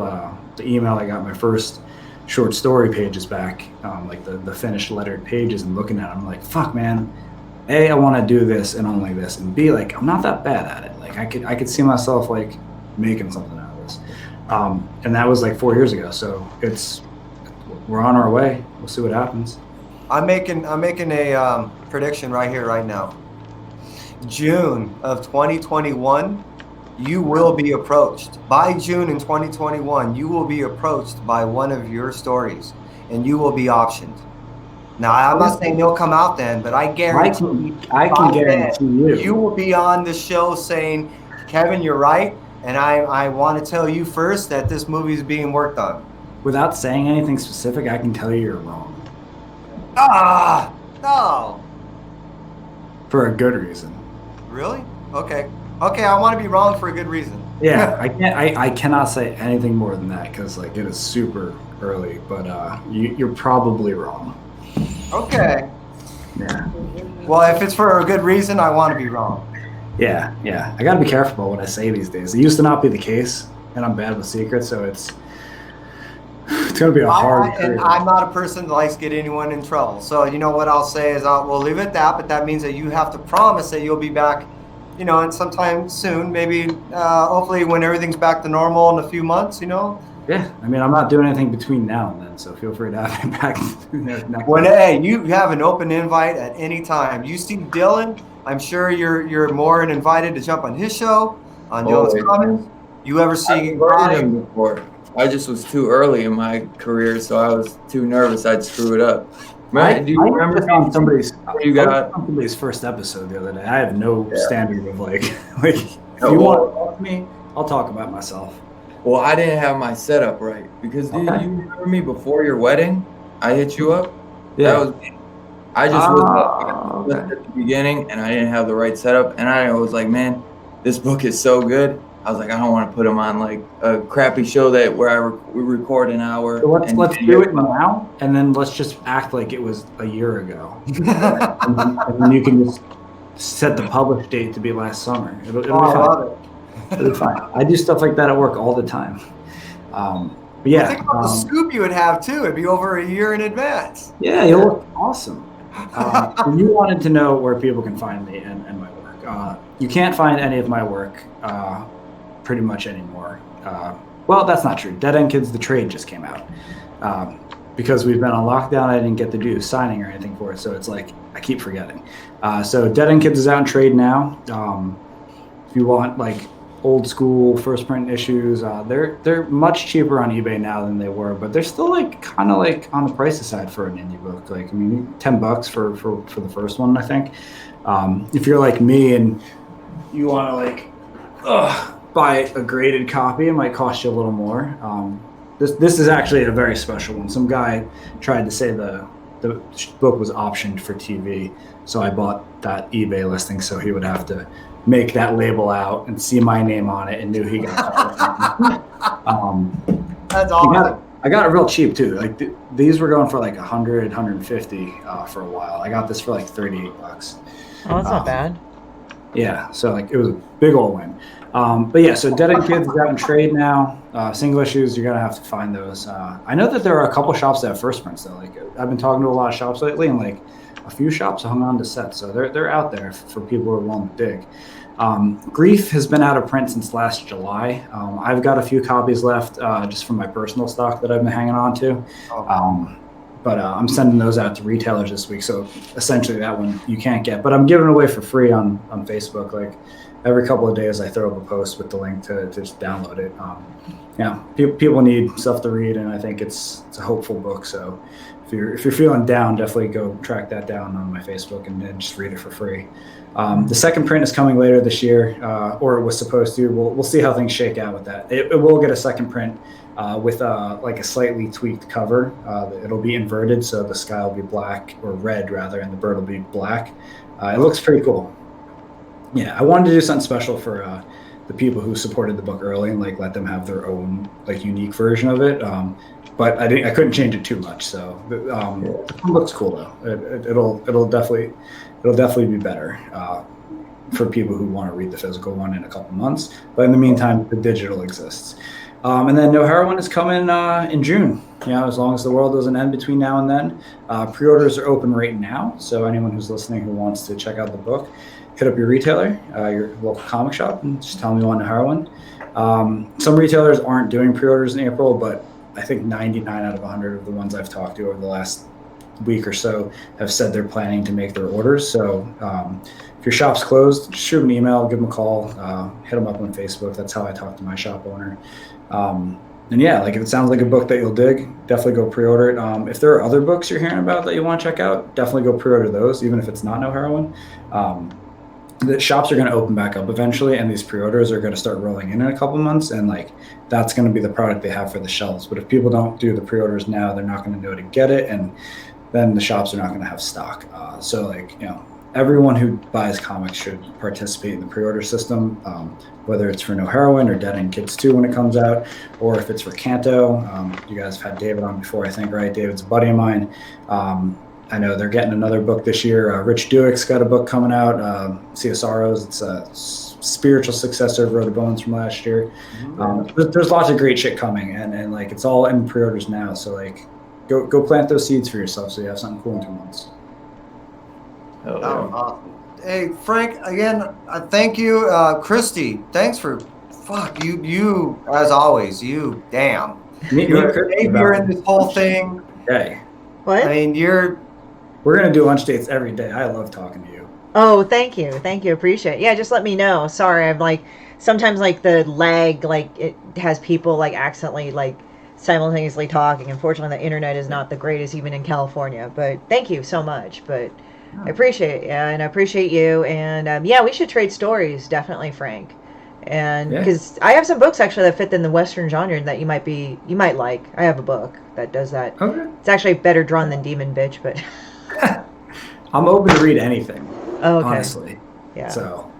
the email I got my first short story pages back, like the finished lettered pages, and looking at them, I'm like, fuck, man. A, I want to do this and only this, and B, like I'm not that bad at it. Like I could see myself like making something out of this, and that was like 4 years ago. So we're on our way. We'll see what happens. I'm making a prediction right here, right now. June of 2021, you will be approached. By June in 2021, you will be approached by one of your stories, and you will be optioned. Now, I'm not saying they'll come out then, but I guarantee I can guarantee you will be on the show saying, Kevin, you're right, and I want to tell you first that this movie is being worked on. Without saying anything specific, I can tell you you're wrong. Ah, no. For a good reason. Really? Okay, I want to be wrong for a good reason. Yeah, I cannot say anything more than that because like it is super early, but you're probably wrong. Okay. Yeah. Well, if it's for a good reason, I want to be wrong. Yeah. I got to be careful about what I say these days. It used to not be the case, and I'm bad with secrets, so it's going to be a hard. And I'm not a person that likes to get anyone in trouble. So you know what I'll say is we'll leave it at that. But that means that you have to promise that you'll be back, and sometime soon, maybe hopefully when everything's back to normal in a few months. Yeah, I mean, I'm not doing anything between now and then, so feel free to have me back. Hey, you have an open invite at any time. You see Dylan, I'm sure you're more than invited to jump on his show, on Dylan's Comments. You ever see him before? I just was too early in my career, so I was too nervous I'd screw it up. Man, do you remember on somebody's first episode the other day? I have no standard of like if you want to talk to me, I'll talk about myself. Well, I didn't have my setup right because do you remember me before your wedding? I hit you up. Yeah. That was me. I just was at the beginning, and I didn't have the right setup, and I was like, man, this book is so good. I was like, I don't want to put him on like a crappy show where we record an hour. So let's do it now, and then let's just act like it was a year ago, and then you can just set the publish date to be last summer. It'll be fine. I love it. It'll be fine. I do stuff like that at work all the time. But yeah, think about the scoop you would have too. It'd be over a year in advance. Yeah, you'll look awesome. You wanted to know where people can find me and my work. You can't find any of my work pretty much anymore. Well, that's not true. Dead End Kids, the trade just came out. Because we've been on lockdown, I didn't get to do signing or anything for it, so it's like I keep forgetting. So Dead End Kids is out in trade now. If you want like old school first print issues, they're much cheaper on eBay now than they were, but they're still like kind of like on the pricey side for an indie book. Like I mean, $10 for the first one, I think. If you're like me and you want to like buy a graded copy, it might cost you a little more. This is actually a very special one. Some guy tried to say the book was optioned for TV, so I bought that eBay listing so he would have to make that label out and see my name on it and knew he got That's awesome. I got it real cheap too. Like these were going for like 100, 150 for a while. I got this for like $38. Oh, that's not bad. Yeah, so like it was a big old win. But yeah, so Dead End Kids is out in trade now. Single issues, you're gonna have to find those. I know that there are a couple shops that have first prints though. Like I've been talking to a lot of shops lately, and like a few shops hung on to sets, so they're out there for people who are willing to dig. Grief has been out of print since last July. I've got a few copies left just from my personal stock that I've been hanging on to. But I'm sending those out to retailers this week. So essentially that one you can't get, but I'm giving it away for free on Facebook. Like every couple of days I throw up a post with the link to just download it. People need stuff to read, and I think it's a hopeful book. So if you're feeling down, definitely go track that down on my Facebook and then just read it for free. The second print is coming later this year, or it was supposed to. We'll see how things shake out with that. It will get a second print with like a slightly tweaked cover. It'll be inverted, so the sky will be black, or red rather, and the bird will be black. It looks pretty cool. Yeah, I wanted to do something special for the people who supported the book early and like let them have their own like unique version of it. But I couldn't change it too much. So it looks cool though. It'll definitely be better for people who want to read the physical one in a couple months. But in the meantime, the digital exists. And then No Heroine is coming in June. As long as the world doesn't end between now and then. Pre-orders are open right now. So anyone who's listening who wants to check out the book, hit up your retailer, your local comic shop, and just tell them you want No Heroine. Some retailers aren't doing pre-orders in April, but I think 99 out of 100 of the ones I've talked to over the last week or so have said they're planning to make their orders. So if your shop's closed, just shoot them an email, give them a call, hit them up on Facebook. That's how I talk to my shop owner. And yeah, like if it sounds like a book that you'll dig, definitely go pre-order it. If there are other books you're hearing about that you want to check out, definitely go pre-order those, even if it's not No Heroine. The shops are going to open back up eventually, and these pre-orders are going to start rolling in a couple months, and like that's going to be the product they have for the shelves. But if people don't do the pre-orders now, they're not going to know to get it, and then the shops are not going to have stock. So like everyone who buys comics should participate in the pre-order system, whether it's for No Heroine or Dead End Kids 2 when it comes out, or if it's for Kanto. You guys have had David on before, I think, right? David's a buddy of mine. I know they're getting another book this year. Rich Duick's got a book coming out, CSRO's. It's a spiritual successor of Road to Bones from last year. There's lots of great shit coming, and like it's all in pre-orders now. So like, go plant those seeds for yourself so you have something cool in 2 months. Oh, awesome. Hey, Frank, again, thank you. Christy, thanks for, you as always, you're in this whole thing. Hey. What? I mean, we're going to do lunch dates every day. I love talking to you. Oh, thank you. Appreciate it. Yeah, just let me know. Sorry, I'm like, sometimes like the lag, like it has people like accidentally like simultaneously talking. Unfortunately, the internet is not the greatest even in California, but thank you so much. But I appreciate it, and I appreciate you. And we should trade stories, definitely, Frank. And because I have some books actually that fit in the Western genre that you might like. I have a book that does that. Okay. It's actually better drawn than Demon Bitch, but I'm open to read anything. Oh, okay. Honestly. Yeah. So.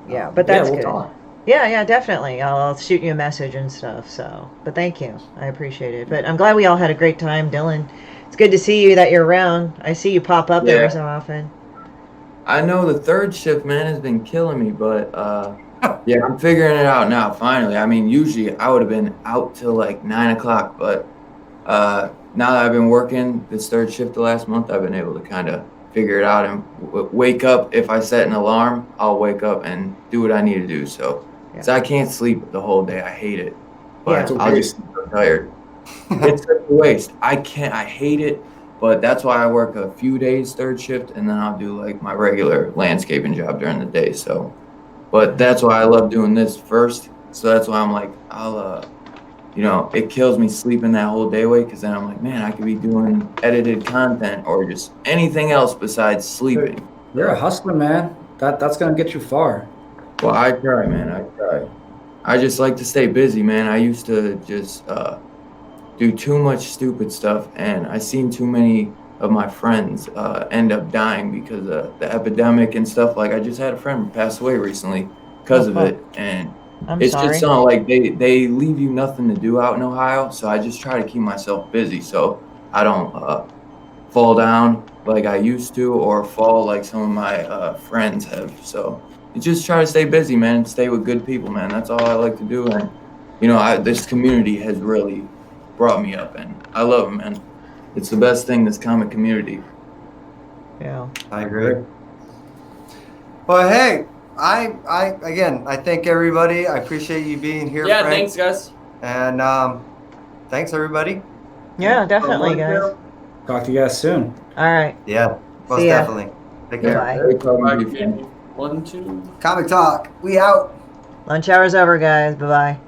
Yeah, but that's we'll good. Talk. Yeah, definitely. I'll shoot you a message and stuff. So, but thank you. I appreciate it. But I'm glad we all had a great time, Dylan. It's good to see you that you're around. I see you pop up every so often. I know the third shift, man, has been killing me, but yeah, I'm figuring it out now, finally. I mean, usually I would have been out till like 9 o'clock, but now that I've been working this third shift the last month, I've been able to kind of figure it out and wake up. If I set an alarm, I'll wake up and do what I need to do. So I can't sleep the whole day. I hate it, but I'll just be so tired. It's such a waste. I hate it, but that's why I work a few days third shift, and then I'll do like my regular landscaping job during the day. So, but that's why I love doing this first. So that's why I'm like, it kills me sleeping that whole day away, because then I'm like, man, I could be doing edited content or just anything else besides sleeping. You're a hustler, man. That's gonna get you far. Well, I try, man. I try. I just like to stay busy, man. I used to just do too much stupid stuff, and I seen too many of my friends end up dying because of the epidemic and stuff. Like I just had a friend pass away recently because of it, and I'm it's sorry. just something like they leave you nothing to do out in Ohio. So I just try to keep myself busy so I don't fall down like I used to or fall like some of my friends have. So you just try to stay busy, man, and stay with good people, man. That's all I like to do. And this community has really brought me up, and I love them, man. It's the best thing, this comic community. Yeah. I agree. Well, hey, I thank everybody. I appreciate you being here, Yeah, Frank. thanks, guys. And thanks, everybody. Yeah, definitely, guys. Talk to you guys soon. All right. Yeah, most See ya. definitely. Take care. Bye. Great talking Bye, to you, Frank. community. 1, 2. Comic Talk. We out. Lunch hour's over, guys. Bye bye.